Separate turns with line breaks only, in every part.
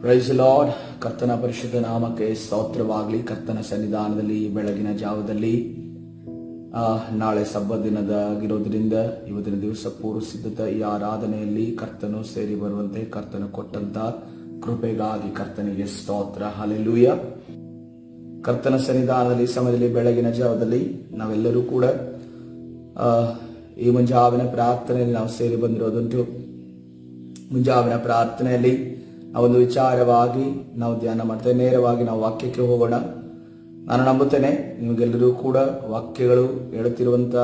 Price lord. ಕರ್ತನ ಪರಿಶುದ್ಧ ನಾಮಕ್ಕೆ ಸ್ತೋತ್ರವಾಗಲಿ. ಕರ್ತನ ಸನ್ನಿಧಾನದಲ್ಲಿ ಬೆಳಗಿನ ಜಾವದಲ್ಲಿ ನಾಳೆ ಸಬ್ಬತ್ ದಿನದಾಗಿರೋದ್ರಿಂದ ಇವತ್ತಿನ ದಿವಸ ಪೂರ್ವ ಸಿದ್ಧತೆ ಈ ಆರಾಧನೆಯಲ್ಲಿ ಕರ್ತನು ಸೇರಿ ಬರುವಂತೆ ಕರ್ತನು ಕೊಟ್ಟಂತ ಕೃಪೆಗಾಗಿ ಕರ್ತನಿಗೆ ಸ್ತೋತ್ರ. ಹಲ್ಲೆಲೂಯಾ. ಕರ್ತನ ಸನ್ನಿಧಾನದಲ್ಲಿ ಸಮಯದಲ್ಲಿ ಬೆಳಗಿನ ಜಾವದಲ್ಲಿ ನಾವೆಲ್ಲರೂ ಕೂಡ ಈ ಮುಂಜಾವಿನ ಪ್ರಾರ್ಥನೆಯಲ್ಲಿ ನಾವು ಸೇರಿ ಬಂದಿರೋದುಂಟು. ಮುಂಜಾವಿನ ಪ್ರಾರ್ಥನೆಯಲ್ಲಿ ಒಂದು ವಿಚಾರವಾಗಿ ನಾವು ಧ್ಯಾನ ಮಾಡ್ತೇವೆ. ನೇರವಾಗಿ ನಾವು ವಾಕ್ಯಕ್ಕೆ ಹೋಗೋಣ. ನಾನು ನಂಬುತ್ತೇನೆ ನಿಮಗೆಲ್ಲರೂ ಕೂಡ ವಾಕ್ಯಗಳು ಹೇಳುತ್ತಿರುವಂತ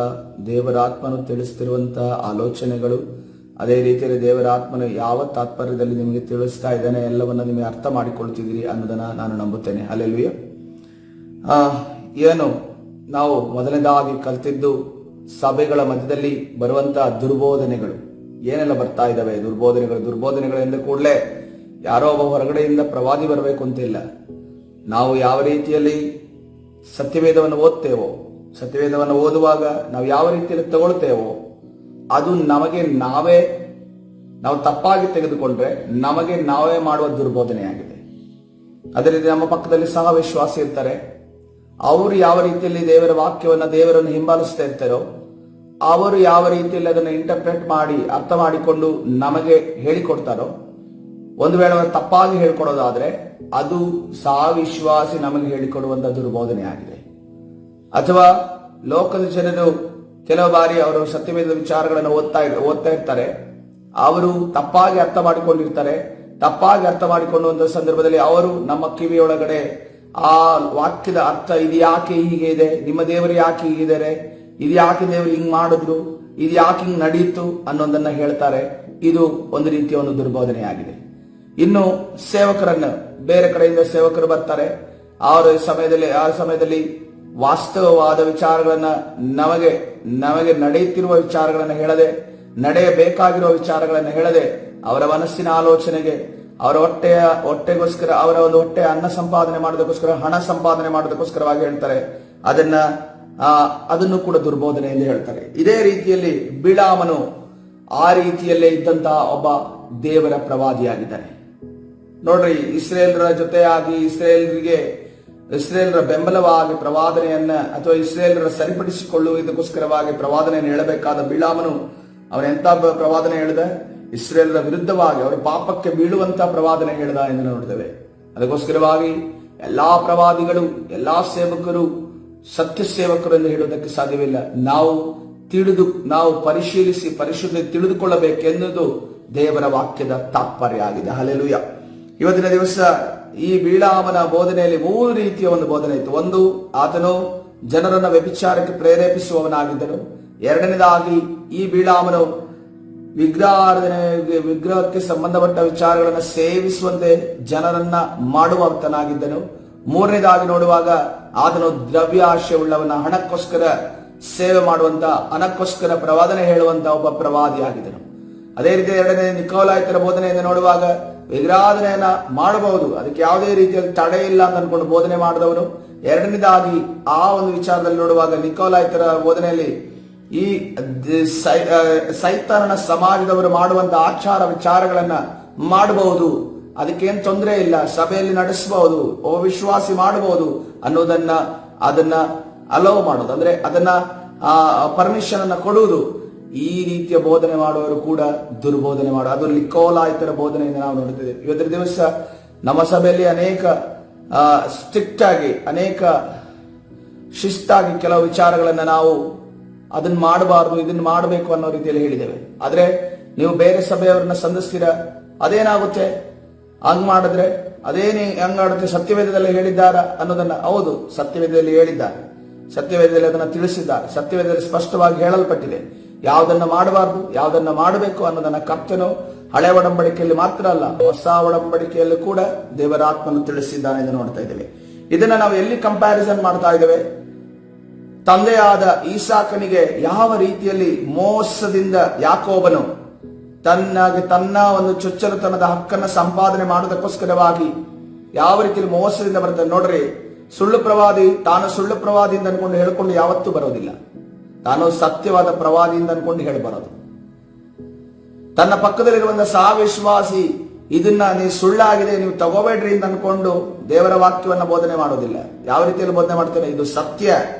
ದೇವರಾತ್ಮನು ತಿಳಿಸ್ತಿರುವಂತ ಆಲೋಚನೆಗಳು, ಅದೇ ರೀತಿಯಲ್ಲಿ ದೇವರಾತ್ಮನು ಯಾವ ತಾತ್ಪರ್ಯದಲ್ಲಿ ನಿಮಗೆ ತಿಳಿಸ್ತಾ ಇದ್ದಾನೆ ಎಲ್ಲವನ್ನ ನಿಮಗೆ ಅರ್ಥ ಮಾಡಿಕೊಳ್ತಿದ್ದೀರಿ ಅನ್ನೋದನ್ನ ನಾನು ನಂಬುತ್ತೇನೆ. ಹಲ್ಲೆಲೂಯಾ. ಏನು ನಾವು ಮೊದಲನೇದಾಗಿ ಕಲ್ತಿದ್ದು ಸಭೆಗಳ ಮಧ್ಯದಲ್ಲಿ ಬರುವಂತಹ ದುರ್ಬೋಧನೆಗಳು ಏನೆಲ್ಲ ಬರ್ತಾ ಇದ್ದಾವೆ. ದುರ್ಬೋಧನೆಗಳು ಎಂದ ಕೂಡಲೇ ಯಾರೋ ಒಬ್ಬ ಹೊರಗಡೆಯಿಂದ ಪ್ರವಾದಿ ಬರಬೇಕು ಅಂತ ಇಲ್ಲ. ನಾವು ಯಾವ ರೀತಿಯಲ್ಲಿ ಸತ್ಯವೇದವನ್ನು ಓದ್ತೇವೋ, ಸತ್ಯವೇದವನ್ನು ಓದುವಾಗ ನಾವು ಯಾವ ರೀತಿಯಲ್ಲಿ ತಗೊಳ್ತೇವೋ ಅದು ನಾವು ತಪ್ಪಾಗಿ ತೆಗೆದುಕೊಂಡ್ರೆ ನಮಗೆ ನಾವೇ ಮಾಡುವ ದುರ್ಬೋಧನೆಯಾಗಿದೆ. ಅದೇ ರೀತಿ ನಮ್ಮ ಪಕ್ಕದಲ್ಲಿ ಸಹ ವಿಶ್ವಾಸಿ ಇರ್ತಾರೆ. ಅವರು ಯಾವ ರೀತಿಯಲ್ಲಿ ದೇವರ ವಾಕ್ಯವನ್ನ ದೇವರನ್ನು ಹಿಂಬಾಲಿಸ್ತಾ ಇರ್ತಾರೋ ಅವರು ಯಾವ ರೀತಿಯಲ್ಲಿ ಅದನ್ನು ಇಂಟರ್ಪ್ರೆಟ್ ಮಾಡಿ ಅರ್ಥ ಮಾಡಿಕೊಂಡು ನಮಗೆ ಹೇಳಿಕೊಡ್ತಾರೋ, ಒಂದು ವೇಳೆ ತಪ್ಪಾಗಿ ಹೇಳ್ಕೊಡೋದಾದ್ರೆ ಅದು ವಿಶ್ವಾಸಿ ನಮಗೆ ಹೇಳಿಕೊಡುವಂತ ದುರ್ಬೋಧನೆ ಆಗಿದೆ. ಅಥವಾ ಲೋಕದ ಜನರು ಕೆಲವು ಬಾರಿ ಅವರು ಸತ್ಯವೇದ ವಿಚಾರಗಳನ್ನು ಓದ್ತಾ ಇರ್ತಾರೆ. ಅವರು ತಪ್ಪಾಗಿ ಅರ್ಥ ಮಾಡಿಕೊಂಡಿರ್ತಾರೆ. ತಪ್ಪಾಗಿ ಅರ್ಥ ಮಾಡಿಕೊಳ್ಳುವಂತ ಸಂದರ್ಭದಲ್ಲಿ ಅವರು ನಮ್ಮ ಕಿವಿಯೊಳಗಡೆ ಆ ವಾಕ್ಯದ ಅರ್ಥ ಇದು ಯಾಕೆ ಹೀಗೆ ಇದೆ, ನಿಮ್ಮ ದೇವರು ಯಾಕೆ ಹೀಗಿದ್ದಾರೆ, ಇದು ಯಾಕೆ ದೇವರು ಹಿಂಗ್ ಮಾಡಿದ್ರು, ಇದು ಯಾಕೆ ಹಿಂಗ್ ನಡೀತು ಅನ್ನೋದನ್ನ ಹೇಳ್ತಾರೆ. ಇದು ಒಂದು ರೀತಿಯ ಒಂದು ದುರ್ಬೋಧನೆ ಆಗಿದೆ. ಇನ್ನು ಸೇವಕರನ್ನು ಬೇರೆ ಕಡೆಯಿಂದ ಸೇವಕರು ಬರ್ತಾರೆ. ಆ ಸಮಯದಲ್ಲಿ ವಾಸ್ತವವಾದ ವಿಚಾರಗಳನ್ನ ನಮಗೆ ನಡೆಯುತ್ತಿರುವ ವಿಚಾರಗಳನ್ನು ಹೇಳದೆ, ನಡೆಯಬೇಕಾಗಿರುವ ವಿಚಾರಗಳನ್ನು ಹೇಳದೆ, ಅವರ ಮನಸ್ಸಿನ ಆಲೋಚನೆಗೆ, ಅವರ ಹೊಟ್ಟೆಗೋಸ್ಕರ, ಅವರ ಒಂದು ಹೊಟ್ಟೆ ಅನ್ನ ಸಂಪಾದನೆ ಮಾಡೋದಕ್ಕೋಸ್ಕರ, ಹಣ ಸಂಪಾದನೆ ಮಾಡೋದಕ್ಕೋಸ್ಕರವಾಗಿ ಹೇಳ್ತಾರೆ. ಅದನ್ನು ಕೂಡ ದುರ್ಬೋಧನೆ ಎಂದು ಹೇಳ್ತಾರೆ. ಇದೇ ರೀತಿಯಲ್ಲಿ ಬಿಳಾಮನು ಆ ರೀತಿಯಲ್ಲೇ ಇದ್ದಂತಹ ಒಬ್ಬ ದೇವರ ಪ್ರವಾದಿಯಾಗಿದ್ದಾನೆ. ನೋಡ್ರಿ, ಇಸ್ರೇಲರ ಜೊತೆಯಾಗಿ ಇಸ್ರೇಲರ ಬೆಂಬಲವಾಗಿ ಪ್ರವಾದನೆಯನ್ನ ಅಥವಾ ಇಸ್ರೇಲರ ಸರಿಪಡಿಸಿಕೊಳ್ಳುವುದಕ್ಕೋಸ್ಕರವಾಗಿ ಪ್ರವಾದನೆಯನ್ನು ಹೇಳಬೇಕಾದ ಬಿಳಾಮನು ಅವನೆಂತ ಪ್ರವಾದನೆ ಹೇಳಿದ? ಇಸ್ರೇಲರ ವಿರುದ್ಧವಾಗಿ ಅವರ ಪಾಪಕ್ಕೆ ಬೀಳುವಂತ ಪ್ರವಾದನೆ ಹೇಳಿದ ಎಂದು ನೋಡಿದ್ದೇವೆ. ಅದಕ್ಕೋಸ್ಕರವಾಗಿ ಎಲ್ಲಾ ಪ್ರವಾದಿಗಳು, ಎಲ್ಲಾ ಸೇವಕರು ಸತ್ಯ ಸೇವಕರು ಎಂದು ಹೇಳುವುದಕ್ಕೆ ಸಾಧ್ಯವಿಲ್ಲ. ನಾವು ಪರಿಶೀಲಿಸಿ ಪರಿಶುದ್ಧ ತಿಳಿದುಕೊಳ್ಳಬೇಕೆನ್ನುವುದು ದೇವರ ವಾಕ್ಯದ ತಾತ್ಪರ್ಯ ಆಗಿದೆ. ಹಲ್ಲೆಲೂಯಾ. ಇವತ್ತಿನ ದಿವಸ ಈ ಬಿಳಾಮನ ಬೋಧನೆಯಲ್ಲಿ 3 ರೀತಿಯ ಒಂದು ಬೋಧನೆ ಇತ್ತು. ಒಂದು, ಆತನು ಜನರನ್ನ ವ್ಯಭಿಚಾರಕ್ಕೆ ಪ್ರೇರೇಪಿಸುವವನಾಗಿದ್ದನು. ಎರಡನೇದಾಗಿ ಈ ಬಿಳಾಮನು ವಿಗ್ರಹಕ್ಕೆ ಸಂಬಂಧಪಟ್ಟ ವಿಚಾರಗಳನ್ನು ಸೇವಿಸುವಂತೆ ಜನರನ್ನ ಮಾಡುವಂತನಾಗಿದ್ದನು. ಮೂರನೇದಾಗಿ ನೋಡುವಾಗ ಆತನು ದ್ರವ್ಯಾಶೆ ಉಳ್ಳವನ, ಹಣಕ್ಕೋಸ್ಕರ ಸೇವೆ ಮಾಡುವಂತ, ಹಣಕ್ಕೋಸ್ಕರ ಪ್ರವಾದನೆ ಹೇಳುವಂತ ಒಬ್ಬ ಪ್ರವಾದಿಯಾಗಿದ್ದನು. ಅದೇ ರೀತಿ ಎರಡನೇ ನಿಕೋಲಾಯಿತರ ಬೋಧನೆಯಿಂದ ನೋಡುವಾಗ ವಿಗ್ರಹಾಧನೆಯನ್ನ ಮಾಡಬಹುದು, ಅದಕ್ಕೆ ಯಾವುದೇ ರೀತಿಯಲ್ಲಿ ತಡೆ ಇಲ್ಲ ಅಂತ ಅನ್ಕೊಂಡು ಬೋಧನೆ ಮಾಡಿದವನು. ಎರಡನೇದಾಗಿ ಆ ಒಂದು ವಿಚಾರದಲ್ಲಿ ನೋಡುವಾಗ ನಿಕೋಲಾಯಿತರ ಬೋಧನೆಯಲ್ಲಿ ಈ ಸೈತಾನನ ಸಮಾಜದವರು ಮಾಡುವಂತ ಆಚಾರ ವಿಚಾರಗಳನ್ನ ಮಾಡಬಹುದು, ಅದಕ್ಕೇನು ತೊಂದರೆ ಇಲ್ಲ, ಸಭೆಯಲ್ಲಿ ನಡೆಸಬಹುದು, ವಿಶ್ವಾಸಿ ಮಾಡಬಹುದು ಅದನ್ನ ಅಲೋ ಮಾಡೋದು, ಅಂದ್ರೆ ಅದನ್ನ ಪರ್ಮಿಷನ್ ಅನ್ನ ಕೊಡುವುದು. ಈ ರೀತಿಯ ಬೋಧನೆ ಮಾಡುವವರು ಕೂಡ ದುರ್ಬೋಧನೆ ಮಾಡೋದು, ಅದು ನಿಕೋಲಾಯಿತರ ಬೋಧನೆಯಿಂದ ನಾವು ನೋಡುತ್ತೇವೆ. ಇವತ್ತಿನ ದಿವಸ ನಮ್ಮ ಸಭೆಯಲ್ಲಿ ಅನೇಕ ಸ್ಟ್ರಿಕ್ಟ್ ಆಗಿ, ಅನೇಕ ಶಿಸ್ತಾಗಿ ಕೆಲವು ವಿಚಾರಗಳನ್ನ ನಾವು ಅದನ್ನ ಮಾಡಬಾರ್ದು, ಇದನ್ನ ಮಾಡಬೇಕು ಅನ್ನೋ ರೀತಿಯಲ್ಲಿ ಹೇಳಿದ್ದೇವೆ. ಆದ್ರೆ ನೀವು ಬೇರೆ ಸಭೆಯವರನ್ನ ಸಂಧಿಸ್ತೀರ, ಅದೇನಾಗುತ್ತೆ? ಹಂಗ್ ಮಾಡಿದ್ರೆ ಹಂಗಾಡುತ್ತೆ. ಸತ್ಯವೇದದಲ್ಲಿ ಹೇಳಿದ್ದಾರ ಅನ್ನೋದನ್ನ, ಹೌದು, ಸತ್ಯವೇದದಲ್ಲಿ ಹೇಳಿದ್ದಾರೆ, ಸತ್ಯವೇದದಲ್ಲಿ ಅದನ್ನ ತಿಳಿಸಿದ್ದಾರೆ, ಸತ್ಯವೇದದಲ್ಲಿ ಸ್ಪಷ್ಟವಾಗಿ ಹೇಳಲ್ಪಟ್ಟಿದೆ ಯಾವುದನ್ನ ಮಾಡಬಾರ್ದು, ಯಾವುದನ್ನ ಮಾಡಬೇಕು ಅನ್ನೋದನ್ನ ಕರ್ತನು ಹಳೆ ಒಡಂಬಡಿಕೆಯಲ್ಲಿ ಮಾತ್ರ ಅಲ್ಲ, ಹೊಸ ಒಡಂಬಡಿಕೆಯಲ್ಲೂ ಕೂಡ ದೇವರಾತ್ಮನು ತಿಳಿಸಿದ್ದಾನೆ ಎಂದು ನೋಡ್ತಾ ಇದ್ದೇವೆ. ಇದನ್ನ ನಾವು ಎಲ್ಲಿ ಕಂಪ್ಯಾರಿಸನ್ ಮಾಡ್ತಾ ಇದ್ದೇವೆ? ತಂದೆಯಾದ ಈಸಾಕನಿಗೆ ಯಾವ ರೀತಿಯಲ್ಲಿ ಮೋಸದಿಂದ ಯಾಕೋಬನು ತನ್ನ ಒಂದು ಚೊಚ್ಚಲತನದ ಹಕ್ಕನ್ನು ಸಂಪಾದನೆ ಮಾಡುವುದಕ್ಕೋಸ್ಕರವಾಗಿ ಯಾವ ರೀತಿಯಲ್ಲಿ ಮೋಸದಿಂದ ಬರ್ತದೆ ನೋಡ್ರಿ. ಸುಳ್ಳು ಪ್ರವಾದಿ ತಾನು ಸುಳ್ಳು ಪ್ರವಾದಿಯಿಂದ ಅನ್ಕೊಂಡು ಹೇಳ್ಕೊಂಡು ಯಾವತ್ತೂ ಬರೋದಿಲ್ಲ. ತಾನು ಸತ್ಯವಾದ ಪ್ರವಾದಿಯಿಂದ ಅನ್ಕೊಂಡು ಹೇಳಬಾರದು. ತನ್ನ ಪಕ್ಕದಲ್ಲಿರುವಂತಹ ಸಹವಿಶ್ವಾಸಿ ಇದನ್ನ ನೀವು ಸುಳ್ಳಾಗಿದೆ ನೀವು ತಗೋಬೇಡ್ರಿ ಅಂತ ಅನ್ಕೊಂಡು ದೇವರ ವಾಕ್ಯವನ್ನ ಬೋಧನೆ ಮಾಡೋದಿಲ್ಲ. ಯಾವ ರೀತಿಯಲ್ಲಿ ಬೋಧನೆ ಮಾಡ್ತಾರೆ? ಇದು ಸತ್ಯ,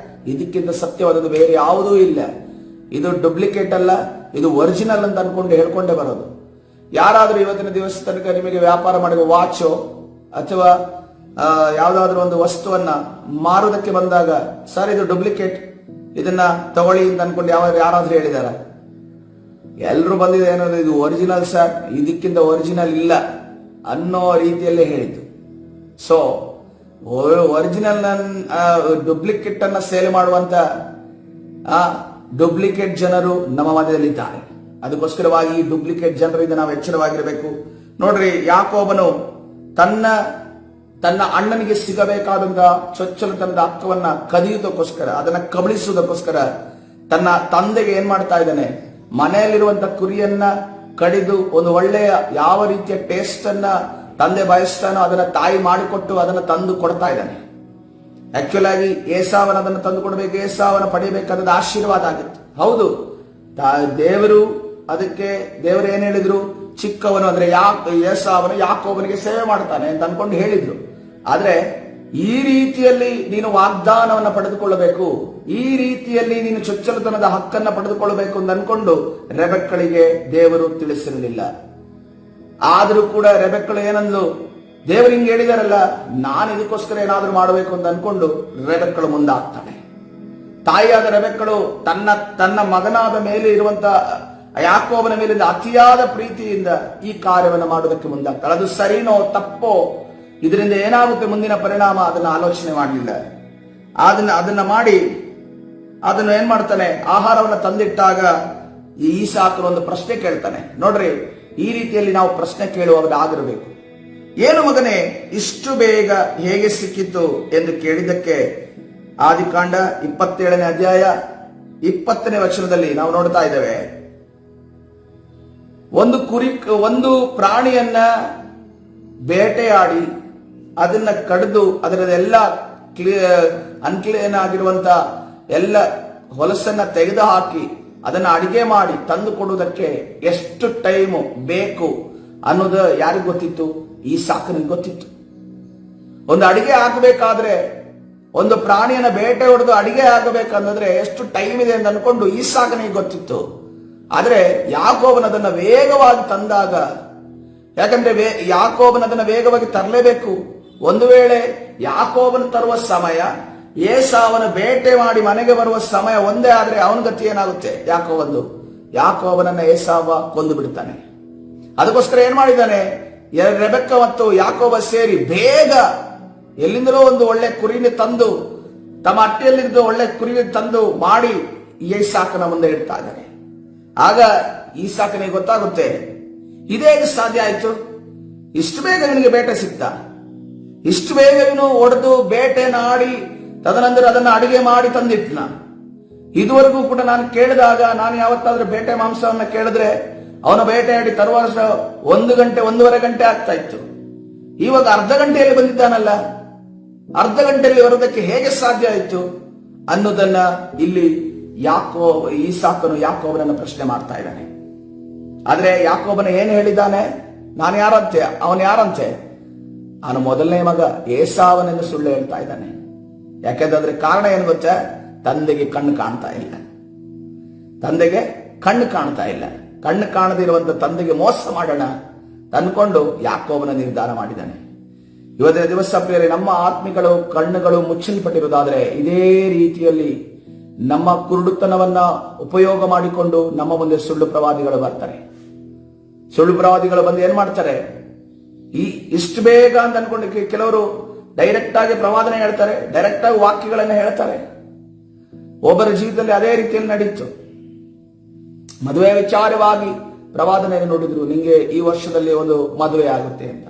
ಇದಕ್ಕಿಂತ ಸತ್ಯವಾದದ್ದು ಬೇರೆ ಯಾವುದೂ ಇಲ್ಲ, ಇದು ಡೂಪ್ಲಿಕೇಟ್ ಅಲ್ಲ, ಇದು ಒರಿಜಿನಲ್ ಅಂತ ಅನ್ಕೊಂಡು ಹೇಳ್ಕೊಂಡೇ ಬರೋದು. ಯಾರಾದ್ರೂ ಇವತ್ತಿನ ದಿವಸ ತನಕ ನಿಮಗೆ ವ್ಯಾಪಾರ ಮಾಡುವ ವಾಚೋ ಅಥವಾ ಯಾವ್ದಾದ್ರು ಒಂದು ವಸ್ತುವನ್ನ ಮಾರುವುದಕ್ಕೆ ಬಂದಾಗ, ಸರ್ ಇದು ಡೂಪ್ಲಿಕೇಟ್, ಇದನ್ನ ತಗೊಳ್ಳಿ ಅಂತ ಅನ್ಕೊಂಡು ಯಾರಾದ್ರೂ ಹೇಳಿದಾರ? ಎಲ್ರು ಬಂದಿದೆ ಏನಂದ್ರೆ ಇದು ಒರಿಜಿನಲ್ ಸರ್, ಇದಕ್ಕಿಂತ ಒರಿಜಿನಲ್ ಇಲ್ಲ ಅನ್ನೋ ರೀತಿಯಲ್ಲೇ ಹೇಳಿದ್ದು. ಸೊ ಒರಿಜಿನಲ್ ಡೂಪ್ಲಿಕೇಟ್ ಅನ್ನ ಸೇಲ್ ಮಾಡುವಂತ ಡೂಪ್ಲಿಕೇಟ್ ಜನರು ನಮ್ಮ ಮಧ್ಯದಲ್ಲಿದ್ದಾರೆ. ಅದಕ್ಕೋಸ್ಕರವಾಗಿ ಈ ಡೂಪ್ಲಿಕೇಟ್ ಜನರಿಂದ ನಾವು ಎಚ್ಚರವಾಗಿರಬೇಕು. ನೋಡ್ರಿ, ಯಾಕೋಬನು ತನ್ನ ಅಣ್ಣನಿಗೆ ಸಿಗಬೇಕಾದಂತ ಚೊಚ್ಚಲತನದ ಹಕ್ಕವನ್ನ ಕದಿಯುವುದಕ್ಕೋಸ್ಕರ, ಅದನ್ನ ಕಬಳಿಸುವುದಕ್ಕೋಸ್ಕರ ತನ್ನ ತಂದೆಗೆ ಏನ್ ಮಾಡ್ತಾ ಇದ್ದಾನೆ? ಮನೆಯಲ್ಲಿರುವಂತ ಕುರಿಯನ್ನ ಕಡಿದು ಒಂದು ಒಳ್ಳೆಯ ಯಾವ ರೀತಿಯ ಟೇಸ್ಟ್ ಅನ್ನ ತಂದೆ ಬಯಸ್ತಾನೋ ಅದನ್ನ ತಾಯಿ ಮಾಡಿಕೊಟ್ಟು ಅದನ್ನ ತಂದು ಕೊಡ್ತಾ ಇದ್ದಾನೆ. ಆಕ್ಚುಲ್ ಆಗಿ ಏಸಾವನ ಅದನ್ನು ತಂದು ಕೊಡಬೇಕು, ಏಸಾವನ ಪಡೆಯಬೇಕಾದ ಆಶೀರ್ವಾದ ಆಗಿತ್ತು. ಹೌದು, ದೇವರು ಏನ್ ಹೇಳಿದ್ರು? ಚಿಕ್ಕವನು ಅಂದ್ರೆ ಏಸಾವನು ಯಾಕೋಬನಿಗೆ ಸೇವೆ ಮಾಡ್ತಾನೆ ಅಂತ ಅನ್ಕೊಂಡು ಹೇಳಿದ್ರು. ಆದ್ರೆ ಈ ರೀತಿಯಲ್ಲಿ ನೀನು ವಾಗ್ದಾನವನ್ನ ಪಡೆದುಕೊಳ್ಳಬೇಕು, ಈ ರೀತಿಯಲ್ಲಿ ನೀನು ಚೊಚ್ಚಲತನದ ಹಕ್ಕನ್ನ ಪಡೆದುಕೊಳ್ಳಬೇಕು ಅಂತ ಅನ್ಕೊಂಡು ರೆಬೆಕ್ಕಳಿಗೆ ದೇವರು ತಿಳಿಸಿರಲಿಲ್ಲ. ಆದ್ರೂ ಕೂಡ ರೆಬೆಕ್ಕಳು ಏನಂದ್ಲು? ದೇವರು ಹಿಂಗೆ ಹೇಳಿದಾರಲ್ಲ, ನಾನು ಇದಕ್ಕೋಸ್ಕರ ಏನಾದ್ರೂ ಮಾಡಬೇಕು ಅಂತ ಅನ್ಕೊಂಡು ರೆಬೆಕ್ಕಳು ಮುಂದಾಗ್ತಾನೆ. ತಾಯಿಯಾದ ರೆಬೆಕ್ಕಳು ತನ್ನ ಮಗನಾದ ಮೇಲೆ ಇರುವಂತ ಯಾಕೋಬನ ಮೇಲಿಂದ ಅತಿಯಾದ ಪ್ರೀತಿಯಿಂದ ಈ ಕಾರ್ಯವನ್ನು ಮಾಡೋದಕ್ಕೆ ಮುಂದಾಗ್ತಾಳೆ. ಅದು ಸರಿನೋ ತಪ್ಪೋ, ಇದರಿಂದ ಏನಾಗುತ್ತೆ ಮುಂದಿನ ಪರಿಣಾಮ, ಅದನ್ನ ಆಲೋಚನೆ ಮಾಡಲಿಲ್ಲ. ಅದನ್ನ ಮಾಡಿ ಅದನ್ನು ಏನ್ ಮಾಡ್ತಾನೆ? ಆಹಾರವನ್ನು ತಂದಿಟ್ಟಾಗ ಈ ಈಸಾಕನು ಒಂದು ಪ್ರಶ್ನೆ ಕೇಳ್ತಾನೆ. ನೋಡ್ರಿ, ಈ ರೀತಿಯಲ್ಲಿ ನಾವು ಪ್ರಶ್ನೆ ಕೇಳುವಾಗ ಆಗಿರಬೇಕು. ಏನು ಮಗನೇ, ಇಷ್ಟು ಬೇಗ ಹೇಗೆ ಸಿಕ್ಕಿತು ಎಂದು ಕೇಳಿದ್ದಕ್ಕೆ ಆದಿಕಾಂಡ 27ನೇ ಅಧ್ಯಾಯ 20ನೇ ವಚನದಲ್ಲಿ ನಾವು ನೋಡ್ತಾ ಇದ್ದೇವೆ. ಒಂದು ಪ್ರಾಣಿಯನ್ನ ಬೇಟೆಯಾಡಿ ಅದನ್ನ ಕಡಿದು ಅದರದೆಲ್ಲ ಅನ್ಕ್ಲೀನ್ ಆಗಿರುವಂತ ಎಲ್ಲ ಹೊಲಸನ್ನ ತೆಗೆದು ಹಾಕಿ ಅದನ್ನ ಅಡಿಗೆ ಮಾಡಿ ತಂದು ಕೊಡುವುದಕ್ಕೆ ಎಷ್ಟು ಟೈಮ್ ಬೇಕು ಅನ್ನೋದು ಯಾರಿಗೆ ಗೊತ್ತಿತ್ತು? ಈ ಸಾಕನಿಗೆ ಗೊತ್ತಿತ್ತು. ಒಂದು ಅಡಿಗೆ ಹಾಕಬೇಕಾದ್ರೆ, ಒಂದು ಪ್ರಾಣಿಯನ್ನ ಬೇಟೆ ಹೊಡೆದು ಅಡಿಗೆ ಆಗಬೇಕಂದ್ರೆ ಎಷ್ಟು ಟೈಮ್ ಇದೆ ಅಂತ ಅನ್ಕೊಂಡು ಈ ಸಾಕನಿಗೆ ಗೊತ್ತಿತ್ತು. ಆದ್ರೆ ಯಾಕೋಬನ ಅದನ್ನ ವೇಗವಾಗಿ ತಂದಾಗ, ಯಾಕಂದ್ರೆ ಯಾಕೋಬನ ಅದನ್ನ ವೇಗವಾಗಿ ತರಲೇಬೇಕು. ಒಂದು ವೇಳೆ ಯಾಕೋಬನ ತರುವ ಸಮಯ ಏಸಾವನ ಬೇಟೆ ಮಾಡಿ ಮನೆಗೆ ಬರುವ ಸಮಯ ಒಂದೇ ಆದ್ರೆ ಅವನ ಗತಿ ಏನಾಗುತ್ತೆ? ಯಾಕೋಬನನ್ನ ಏಸಾವ ಕೊಂದು ಬಿಡ್ತಾನೆ. ಅದಕ್ಕೋಸ್ಕರ ಏನ್ ಮಾಡಿದ್ದಾನೆ? ರೆಬೆಕ್ಕ ಮತ್ತು ಯಾಕೋಬ ಸೇರಿ ಬೇಗ ಎಲ್ಲಿಂದಲೋ ಒಂದು ಒಳ್ಳೆ ಕುರಿನ ತಂದು, ತಮ್ಮ ಅಟ್ಟೆಯಲ್ಲಿದ್ದು ಒಳ್ಳೆ ಕುರಿನ ತಂದು ಮಾಡಿ ಈಸಾಕನ ಮುಂದೆ ಇಡ್ತಾ ಇದ್ದಾನೆ. ಆಗ ಈಸಾಕನಿಗೆ ಗೊತ್ತಾಗುತ್ತೆ, ಇದೇಗೆ ಸಾಧ್ಯ ಆಯ್ತು? ಇಷ್ಟು ಬೇಗ ಇವನಿಗೆ ಬೇಟೆ ಸಿಕ್ತಾ? ಇಷ್ಟು ಬೇಗ ಇವನು ಹೊಡೆದು ಬೇಟೆನ ಆಡಿ ತದನಂತರ ಅದನ್ನ ಅಡಿಗೆ ಮಾಡಿ ತಂದಿಟ್ನ. ಇದುವರೆಗೂ ಕೂಡ ನಾನು ಕೇಳಿದಾಗ, ನಾನು ಯಾವತ್ತಾದ್ರೂ ಬೇಟೆ ಮಾಂಸವನ್ನ ಕೇಳಿದ್ರೆ ಅವನ ಬೇಟೆಯಾಡಿ ತರುವ 1 ಗಂಟೆ 1.5 ಗಂಟೆ ಆಗ್ತಾ ಇತ್ತು. ಇವಾಗ ಅರ್ಧ ಗಂಟೆಯಲ್ಲಿ ಬಂದಿದ್ದಾನಲ್ಲ, ಅರ್ಧ ಗಂಟೆಯಲ್ಲಿ ಬರೋದಕ್ಕೆ ಹೇಗೆ ಸಾಧ್ಯ ಆಯ್ತು ಅನ್ನೋದನ್ನ ಇಲ್ಲಿ ಈಸಾಕನು ಯಾಕೋಬನನ್ನು ಪ್ರಶ್ನೆ ಮಾಡ್ತಾ ಇದ್ದಾನೆ. ಆದ್ರೆ ಯಾಕೋಬನ ಏನು ಹೇಳಿದ್ದಾನೆ? ನಾನು ಯಾರಂತೆ, ಅವನು ಯಾರಂತೆ? ಅವನು ಮೊದಲನೇ ಮಗ ಏಸಾವನೆಂದು ಸುಳ್ಳು ಹೇಳ್ತಾ ಇದ್ದಾನೆ. ಯಾಕೆಂದ್ರೆ ಕಾರಣ ಏನು ಗೊತ್ತಾ? ತಂದೆಗೆ ಕಣ್ಣು ಕಾಣ್ತಾ ಇಲ್ಲ. ತಂದೆಗೆ ಕಣ್ಣು ಕಾಣ್ತಾ ಇಲ್ಲ. ಕಣ್ಣು ಕಾಣದಿರುವಂತ ತಂದೆಗೆ ಮೋಸ ಮಾಡೋಣ ತಂದ್ಕೊಂಡು ಯಾಕೋಬನ ನಿರ್ಧಾರ ಮಾಡಿದ್ದಾನೆ. ಇವತ್ತಿನ ದಿವಸ ಪ್ರಿಯರೇ, ನಮ್ಮ ಆತ್ಮಿಗಳು ಕಣ್ಣುಗಳು ಮುಚ್ಚಲ್ಪಟ್ಟಿರುವುದಾದ್ರೆ ಇದೇ ರೀತಿಯಲ್ಲಿ ನಮ್ಮ ಕುರುಡುತನವನ್ನ ಉಪಯೋಗ ಮಾಡಿಕೊಂಡು ನಮ್ಮ ಮುಂದೆ ಸುಳ್ಳು ಪ್ರವಾದಿಗಳು ಬರ್ತಾರೆ. ಸುಳ್ಳು ಪ್ರವಾದಿಗಳು ಬಂದು ಏನ್ ಮಾಡ್ತಾರೆ? ಇಷ್ಟು ಬೇಗ ಅಂತ ಅನ್ಕೊಂಡು ಕೆಲವರು ಡೈರೆಕ್ಟ್ ಆಗಿ ಪ್ರವಾದನೆ ಹೇಳ್ತಾರೆ, ಡೈರೆಕ್ಟ್ ಆಗಿ ವಾಕ್ಯಗಳನ್ನು ಹೇಳ್ತಾರೆ. ಒಬ್ಬರ ಜೀವಿತದಲ್ಲಿ ಅದೇ ರೀತಿಯಲ್ಲಿ ನಡೀತು. ಮದುವೆ ವಿಚಾರವಾಗಿ ಪ್ರವಾದನೆಯನ್ನು ನೋಡಿದ್ರು, ನಿಂಗೆ ಈ ವರ್ಷದಲ್ಲಿ ಒಂದು ಮದುವೆ ಆಗುತ್ತೆ ಅಂತ.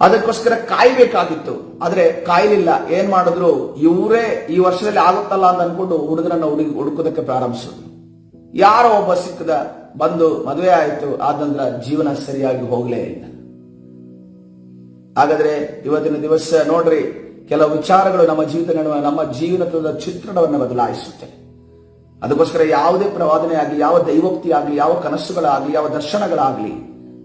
ಅದಕ್ಕೋಸ್ಕರ ಕಾಯ್ಬೇಕಾಗಿತ್ತು, ಆದ್ರೆ ಕಾಯ್ಲಿಲ್ಲ. ಏನ್ ಮಾಡಿದ್ರು? ಇವರೇ ಈ ವರ್ಷದಲ್ಲಿ ಆಗುತ್ತಲ್ಲ ಅಂತ ಅನ್ಕೊಂಡು ಹುಡುಗರನ್ನ ಹುಡುಕೋದಕ್ಕೆ ಪ್ರಾರಂಭಿಸಿದ್ರು. ಯಾರೋ ಒಬ್ಬ ಸಿಕ್ಕದ, ಬಂದು ಮದುವೆ ಆಯಿತು. ಆದ ನಂತರ ಜೀವನ ಸರಿಯಾಗಿ ಹೋಗ್ಲೇ ಇಲ್ಲ. ಹಾಗಾದ್ರೆ ಇವತ್ತಿನ ದಿವಸ ನೋಡ್ರಿ, ಕೆಲವು ವಿಚಾರಗಳು ನಮ್ಮ ಜೀವನದ ಚಿತ್ರಣವನ್ನು ಬದಲಾಯಿಸುತ್ತೆ. ಅದಕ್ಕೋಸ್ಕರ ಯಾವುದೇ ಪ್ರವಾದನೆ ಆಗಲಿ, ಯಾವ ದೈವೋಕ್ತಿ ಆಗಲಿ, ಯಾವ ಕನಸುಗಳಾಗಲಿ, ಯಾವ ದರ್ಶನಗಳಾಗಲಿ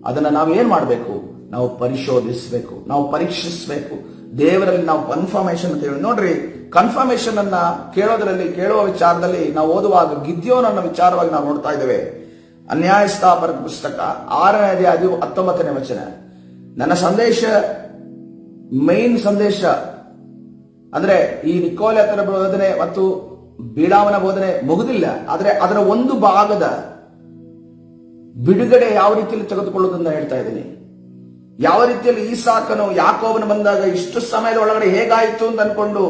ಅದನ್ನ ನಾವು ಏನ್ ಮಾಡಬೇಕು? ನಾವು ಪರಿಶೋಧಿಸಬೇಕು, ನಾವು ಪರೀಕ್ಷಿಸಬೇಕು. ದೇವರಲ್ಲಿ ನಾವು ಕನ್ಫರ್ಮೇಶನ್ ಅಂತ ಹೇಳಿ ನೋಡ್ರಿ, ಕನ್ಫರ್ಮೇಶನ್ ಅನ್ನ ಕೇಳುವ ವಿಚಾರದಲ್ಲಿ ನಾವು ಓದುವಾಗ ಗಿದ್ಯೋನನ್ನ ವಿಚಾರವಾಗಿ ನಾವು ನೋಡ್ತಾ ಇದ್ದೇವೆ. ನ್ಯಾಯಸ್ಥಾಪಕ ಪುಸ್ತಕ 6ನೇ ಅಧ್ಯಾಯ 19ನೇ ವಚನ. ನನ್ನ ಸಂದೇಶ, ಮೈನ್ ಸಂದೇಶ ಅಂದ್ರೆ ಈ ನಿಕೋಲಾಯತರ ಬೋಧನೆ ಮತ್ತು ಬಿಳಾಮನ ಬೋಧನೆ ಮುಗುದಿಲ್ಲ. ಆದ್ರೆ ಅದರ ಒಂದು ಭಾಗದ ಬಿಡುಗಡೆ ಯಾವ ರೀತಿಯಲ್ಲಿ ತೆಗೆದುಕೊಳ್ಳುವುದನ್ನ ಹೇಳ್ತಾ ಇದ್ದೀನಿ. ಯಾವ ರೀತಿಯಲ್ಲಿ ಈಸಾಕನು ಯಾಕೋಬನು ಬಂದಾಗ ಇಷ್ಟು ಸಮಯದ ಒಳಗಡೆ ಹೇಗಾಯಿತು ಅಂತ ಅನ್ಕೊಂಡು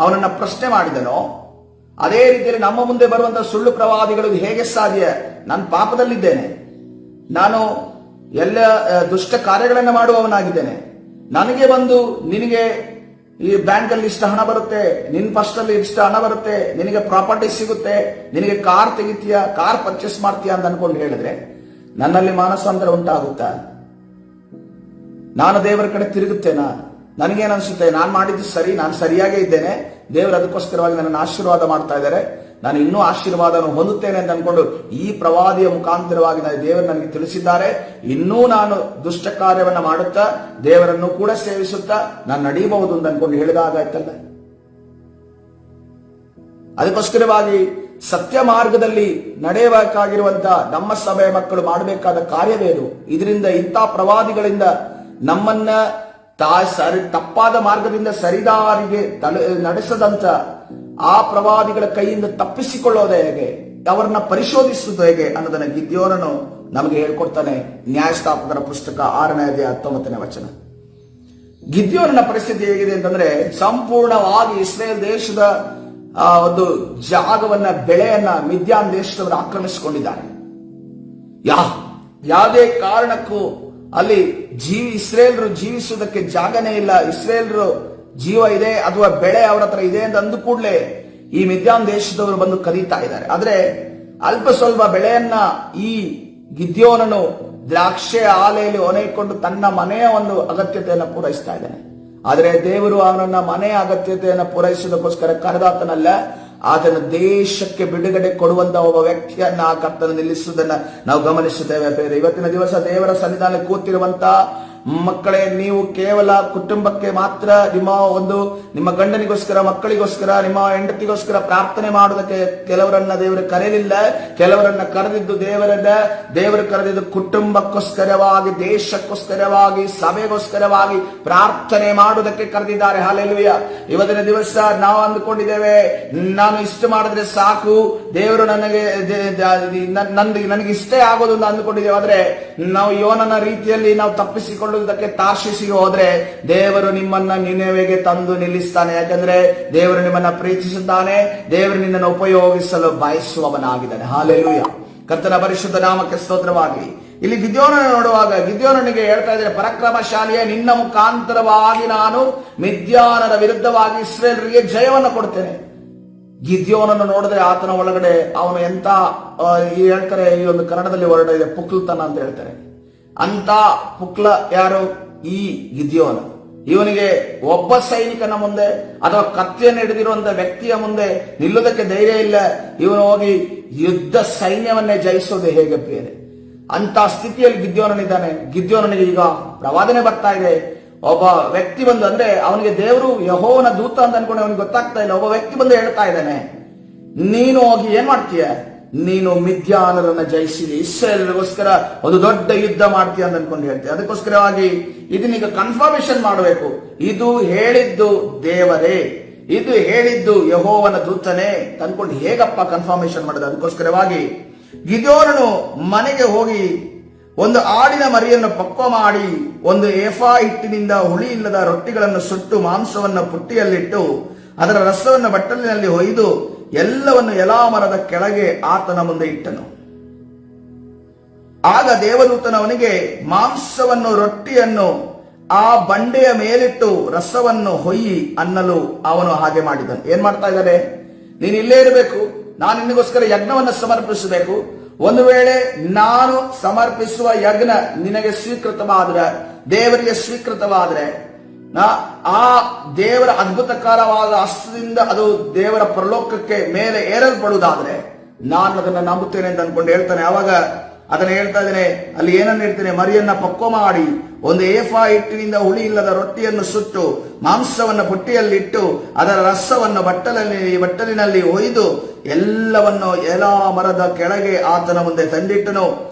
ಅವನನ್ನ ಪ್ರಶ್ನೆ ಮಾಡಿದನೋ, ಅದೇ ರೀತಿಯಲ್ಲಿ ನಮ್ಮ ಮುಂದೆ ಬರುವಂತಹ ಸುಳ್ಳು ಪ್ರವಾದಿಗಳು ಹೇಗೆ ಸಾಧ್ಯ? ನಾನು ಪಾಪದಲ್ಲಿದ್ದೇನೆ, ನಾನು ಎಲ್ಲ ದುಷ್ಟ ಕಾರ್ಯಗಳನ್ನ ಮಾಡುವವನಾಗಿದ್ದೇನೆ, ನನಗೆ ಬಂದು ನಿನಗೆ ಈ ಬ್ಯಾಂಕ್ ಅಲ್ಲಿ ಇಷ್ಟ ಹಣ ಬರುತ್ತೆ, ನಿನ್ ಫಸ್ಟ್ ಅಲ್ಲಿ ಇಷ್ಟ ಹಣ ಬರುತ್ತೆ, ನಿನಗೆ ಪ್ರಾಪರ್ಟಿ ಸಿಗುತ್ತೆ, ನಿನಗೆ ಕಾರ್ ತೆಗಿತೀಯ, ಕಾರ್ ಪರ್ಚೇಸ್ ಮಾಡ್ತೀಯ ಅಂತ ಅನ್ಕೊಂಡು ಹೇಳಿದ್ರೆ ನನ್ನಲ್ಲಿ ಮಾನಸಾಂತರ ಉಂಟಾಗುತ್ತಾ? ನಾನು ದೇವರ ಕಡೆ ತಿರುಗುತ್ತೇನಾ? ನನಗೇನು ಅನ್ಸುತ್ತೆ, ನಾನು ಮಾಡಿದ್ದು ಸರಿ, ನಾನು ಸರಿಯಾಗೇ ಇದ್ದೇನೆ, ದೇವರು ಅದಕ್ಕೋಸ್ಕರವಾಗಿ ನನ್ನನ್ನು ಆಶೀರ್ವಾದ ಮಾಡ್ತಾ ಇದ್ದಾರೆ, ನಾನು ಇನ್ನೂ ಆಶೀರ್ವಾದವನ್ನು ಹೊಂದುತ್ತೇನೆ ಅಂತ ಅನ್ಕೊಂಡು ಈ ಪ್ರವಾದಿಯ ಮುಖಾಂತರವಾಗಿ ದೇವರು ನನಗೆ ತಿಳಿಸಿದ್ದಾರೆ, ಇನ್ನೂ ನಾನು ದುಷ್ಟ ಕಾರ್ಯವನ್ನ ಮಾಡುತ್ತಾ ದೇವರನ್ನು ಕೂಡ ಸೇವಿಸುತ್ತಾ ನಾನು ನಡೀಬಹುದು ಅಂತ ಅನ್ಕೊಂಡು ಹೇಳಿದಾಗಾಯ್ತಲ್ಲ. ಅದಕ್ಕೋಸ್ಕರವಾಗಿ ಸತ್ಯ ಮಾರ್ಗದಲ್ಲಿ ನಡೆಯಬೇಕಾಗಿರುವಂತಹ ನಮ್ಮ ಸಭೆಯ ಮಕ್ಕಳು ಮಾಡಬೇಕಾದ ಕಾರ್ಯವೇನು? ಇದರಿಂದ ಇಂಥ ಪ್ರವಾದಿಗಳಿಂದ ನಮ್ಮನ್ನ ತಪ್ಪಾದ ಮಾರ್ಗದಿಂದ ಸರಿದಾರಿಗೆ ನಡೆಸದಂತ ಆ ಪ್ರವಾದಿಗಳ ಕೈಯಿಂದ ತಪ್ಪಿಸಿಕೊಳ್ಳೋದು ಹೇಗೆ, ಅವರನ್ನ ಪರಿಶೋಧಿಸುವುದು ಹೇಗೆ ಅನ್ನೋದನ್ನ ಗಿದ್ಯೋನನು ನಮಗೆ ಹೇಳ್ಕೊಡ್ತಾನೆ. ನ್ಯಾಯಸ್ಥಾಪಕರ ಪುಸ್ತಕ 6ನೇ ಅಧ್ಯಾಯ 19ನೇ ವಚನ. ಗಿದ್ಯೋನನ ಪರಿಸ್ಥಿತಿ ಹೇಗಿದೆ ಅಂತಂದ್ರೆ, ಸಂಪೂರ್ಣವಾಗಿ ಇಸ್ರೇಲ್ ದೇಶದ ಒಂದು ಜಾಗವನ್ನ, ಬೆಳೆಯನ್ನ ಮಿದ್ಯಾನ್ ದೇಶದವರು ಆಕ್ರಮಿಸಿಕೊಂಡಿದ್ದಾರೆ. ಯಾವುದೇ ಕಾರಣಕ್ಕೂ ಅಲ್ಲಿ ಇಸ್ರೇಲ್ರು ಜೀವಿಸುವುದಕ್ಕೆ ಜಾಗನೇ ಇಲ್ಲ. ಇಸ್ರೇಲ್ರು ಜೀವ ಇದೆ ಅಥವಾ ಬೆಳೆ ಅವರ ಹತ್ರ ಇದೆ ಅಂತ ಅಂದು ಕೂಡಲೇ ಈ ಮಿದ್ಯಾನ್ ದೇಶದವರು ಬಂದು ಕದೀತಾ ಇದ್ದಾರೆ. ಆದ್ರೆ ಅಲ್ಪ ಸ್ವಲ್ಪ ಬೆಳೆಯನ್ನ ಈ ಗಿದ್ಯೋನನು ದ್ರಾಕ್ಷೆ ಆಲೆಯಲ್ಲಿ ಒಣಗಿಕೊಂಡು ತನ್ನ ಮನೆಯ ಒಂದು ಅಗತ್ಯತೆಯನ್ನು ಪೂರೈಸ್ತಾ ಇದ್ದಾನೆ. ಆದರೆ ದೇವರು ಅವನನ್ನ ಮನೆಯ ಅಗತ್ಯತೆಯನ್ನು ಪೂರೈಸುವುದಕ್ಕೋಸ್ಕರ ಕರೆದಾತನಲ್ಲ, ಆತನ ದೇಶಕ್ಕೆ ಬಿಡುಗಡೆ ಕೊಡುವಂತ ಒಬ್ಬ ವ್ಯಕ್ತಿಯನ್ನ ಆ ಕರ್ತನ ನಿಲ್ಲಿಸುವುದನ್ನ ನಾವು ಗಮನಿಸುತ್ತೇವೆ. ಬೇರೆ ಇವತ್ತಿನ ದಿವಸ ದೇವರ ಸನ್ನಿಧಾನ ಕೂತಿರುವಂತ ಮಕ್ಕಳೇ, ನೀವು ಕೇವಲ ಕುಟುಂಬಕ್ಕೆ ಮಾತ್ರ ನಿಮ್ಮ ಗಂಡನಿಗೋಸ್ಕರ, ಮಕ್ಕಳಿಗೋಸ್ಕರ, ನಿಮ್ಮ ಹೆಂಡತಿಗೋಸ್ಕರ ಪ್ರಾರ್ಥನೆ ಮಾಡುವುದಕ್ಕೆ ಕೆಲವರನ್ನ ದೇವರು ಕರೆಯಲಿಲ್ಲ. ಕೆಲವರನ್ನ ಕರೆದಿದ್ದು ದೇವರು ಕರೆದಿದ್ದು ಕುಟುಂಬಕ್ಕೋಸ್ಕರವಾಗಿ, ದೇಶಕ್ಕೋಸ್ಕರವಾಗಿ, ಸಭೆಗೋಸ್ಕರವಾಗಿ ಪ್ರಾರ್ಥನೆ ಮಾಡುವುದಕ್ಕೆ ಕರೆದಿದ್ದಾರೆ. ಹಲ್ಲೆಲೂಯಾ. ಇವತ್ತಿನ ದಿವಸ ನಾವು ಅಂದುಕೊಂಡಿದ್ದೇವೆ, ನಾನು ಇಷ್ಟು ಮಾಡಿದ್ರೆ ಸಾಕು, ದೇವರು ನನಗೆ ಇಷ್ಟೇ ಆಗೋದು ಅಂತ ಅಂದುಕೊಂಡಿದ್ದೇವೆ. ಆದ್ರೆ ನಾವು ಯೋನನ ರೀತಿಯಲ್ಲಿ ನಾವು ತಪ್ಪಿಸಿಕೊಳ್ಳುವುದಕ್ಕೆ ತಾರ್ಷೀಷಿಗೆ ಹೋದ್ರೆ ದೇವರು ನಿಮ್ಮನ್ನ ನಿನೆವೆಗೆ ತಂದು ನಿಲ್ಲಿಸ್ತಾನೆ. ಯಾಕಂದ್ರೆ ದೇವರು ನಿಮ್ಮನ್ನ ಪ್ರೀತಿಸುತ್ತಾನೆ, ದೇವರು ನಿನ್ನನ್ನು ಉಪಯೋಗಿಸಲು ಬಯಸುವವನಾಗಿದ್ದಾನೆ. ಹಲ್ಲೆಲೂಯಾ. ಕರ್ತನ ಪರಿಶುದ್ಧ ನಾಮಕ್ಕೆ ಸ್ತೋತ್ರವಾಗಲಿ. ಇಲ್ಲಿ ಗಿದ್ಯೋನನ ನೋಡುವಾಗ ಗಿದ್ಯೋನನಿಗೆ ಹೇಳ್ತಾ ಇದ್ದಾರೆ, ಪರಾಕ್ರಮಶಾಲಿಯೇ, ನಿನ್ನ ಮುಖಾಂತರವಾಗಿ ನಾನು ಮಿದ್ಯಾನರ ವಿರುದ್ಧವಾಗಿ ಇಸ್ರೇಲರಿಗೆ ಜಯವನ್ನು ಕೊಡ್ತೇನೆ. ಗಿದ್ಯೋನನ್ನು ನೋಡಿದ್ರೆ ಆತನ ಒಳಗಡೆ ಅವನು ಎಂತ ಹೇಳ್ತಾರೆ, ಈ ಒಂದು ಕನ್ನಡದಲ್ಲಿ ಹೊರಡ ಇದೆ, ಪುಕ್ಲತನ ಅಂತ ಹೇಳ್ತಾರೆ. ಅಂತ ಪುಕ್ಲ ಯಾರು? ಈ ಗಿದ್ಯೋನ. ಇವನಿಗೆ ಒಬ್ಬ ಸೈನಿಕನ ಮುಂದೆ ಅಥವಾ ಕತ್ತಿಯನ್ನು ಹಿಡಿದಿರುವಂತ ವ್ಯಕ್ತಿಯ ಮುಂದೆ ನಿಲ್ಲುವುದಕ್ಕೆ ಧೈರ್ಯ ಇಲ್ಲ. ಇವನು ಹೋಗಿ ಯುದ್ಧ ಸೈನ್ಯವನ್ನೇ ಜಯಿಸೋದು ಹೇಗೆ ಬೇರೆ ಅಂತ ಸ್ಥಿತಿಯಲ್ಲಿ ಗಿದ್ಯೋನನಿದ್ದಾನೆ. ಗಿದ್ಯೋನನಿಗೆ ಈಗ ಪ್ರವಾದನೆ ಬರ್ತಾ ಇದೆ. ಒಬ್ಬ ವ್ಯಕ್ತಿ ಬಂದು, ಅಂದ್ರೆ ಅವನಿಗೆ ದೇವರು ಯೆಹೋವನ ದೂತ ಅಂತ ಅನ್ಕೊಂಡು ಅವನಿಗೆ ಗೊತ್ತಾಗ್ತಾ ಇಲ್ಲ. ಒಬ್ಬ ವ್ಯಕ್ತಿ ಬಂದು ಹೇಳ್ತಾ ಇದ್ದಾನೆ, ನೀನು ಹೋಗಿ ಏನ್ ಮಾಡ್ತೀಯ? ನೀನು ಮಿದ್ಯಾನರನ್ನ ಜಯಿಸಿ ಇಸ್ರಾಯೇಲರಿಗೋಸ್ಕರ ಒಂದು ದೊಡ್ಡ ಯುದ್ಧ ಮಾಡ್ತೀಯ ಅಂತ ಅನ್ಕೊಂಡು ಹೇಳ್ತೀಯ. ಅದಕ್ಕೋಸ್ಕರವಾಗಿ ಇದನ್ನೀಗ ಕನ್ಫರ್ಮೇಶನ್ ಮಾಡಬೇಕು. ಇದು ಹೇಳಿದ್ದು ದೇವರೇ, ಇದು ಹೇಳಿದ್ದು ಯೆಹೋವನ ದೂತನೇ ತಂದ್ಕೊಂಡು ಹೇಗಪ್ಪ ಕನ್ಫರ್ಮೇಶನ್ ಮಾಡೋದು? ಅದಕ್ಕೋಸ್ಕರವಾಗಿ ಗಿದ್ಯೋನನು ಮನೆಗೆ ಹೋಗಿ ಒಂದು ಆಡಿನ ಮರಿಯನ್ನು ಪಕ್ವ ಮಾಡಿ, ಒಂದು ಏಫಾ ಹಿಟ್ಟಿನಿಂದ ಹುಳಿ ಇಲ್ಲದ ರೊಟ್ಟಿಗಳನ್ನು ಸುಟ್ಟು, ಮಾಂಸವನ್ನು ಪುಟ್ಟಿಯಲ್ಲಿಟ್ಟು, ಅದರ ರಸವನ್ನು ಬಟ್ಟಲಿನಲ್ಲಿ ಹೊಯ್ದು ಎಲ್ಲವನ್ನು ಎಲಾ ಮರದ ಕೆಳಗೆ ಆತನ ಮುಂದೆ ಇಟ್ಟನು. ಆಗ ದೇವದೂತನವನಿಗೆ ಮಾಂಸವನ್ನು, ರೊಟ್ಟಿಯನ್ನು ಆ ಬಂಡೆಯ ಮೇಲಿಟ್ಟು ರಸವನ್ನು ಹೊಯ್ಯಿ ಅನ್ನಲು ಅವನು ಹಾಗೆ ಮಾಡಿದನು. ಏನ್ ಮಾಡ್ತಾ ಇದ್ದಾರೆ? ನೀನು ಇಲ್ಲೇ ಇರಬೇಕು, ನಾನು ನಿನಗೋಸ್ಕರ ಯಜ್ಞವನ್ನು ಸಮರ್ಪಿಸಬೇಕು. ಒಂದು ವೇಳೆ ನಾನು ಸಮರ್ಪಿಸುವ ಯಜ್ಞ ನಿನಗೆ ಸ್ವೀಕೃತವಾದ್ರೆ, ದೇವರಿಗೆ ಸ್ವೀಕೃತವಾದ್ರೆ, ಆ ದೇವರ ಅದ್ಭುತಕರವಾದ ಹಸ್ತದಿಂದ ಅದು ದೇವರ ಪರಲೋಕಕ್ಕೆ ಮೇಲೆ ಏರಲ್ಪಡುವುದಾದ್ರೆ ನಾನು ಅದನ್ನ ನಂಬುತ್ತೇನೆ ಅಂತ ಅನ್ಕೊಂಡು ಹೇಳ್ತಾನೆ. ಅವಾಗ ಅದನ್ನ ಹೇಳ್ತಾ ಇದ್ದೇನೆ. ಅಲ್ಲಿ ಏನನ್ನು ಹೇಳ್ತೇನೆ, ಮರಿಯನ್ನ ಪಕ್ವ ಮಾಡಿ ಒಂದು ಏಫಾ ಹಿಟ್ಟಿನಿಂದ ಹುಳಿ ಇಲ್ಲದ ರೊಟ್ಟಿಯನ್ನು ಸುಟ್ಟು ಮಾಂಸವನ್ನು ಬುಟ್ಟಿಯಲ್ಲಿಟ್ಟು ಅದರ ರಸವನ್ನು ಬಟ್ಟಲಿನಲ್ಲಿ ಒಯ್ದು ಎಲ್ಲವನ್ನು ಎಲಾ ಮರದ ಕೆಳಗೆ ಆತನ ಮುಂದೆ ತಂದಿಟ್ಟನು.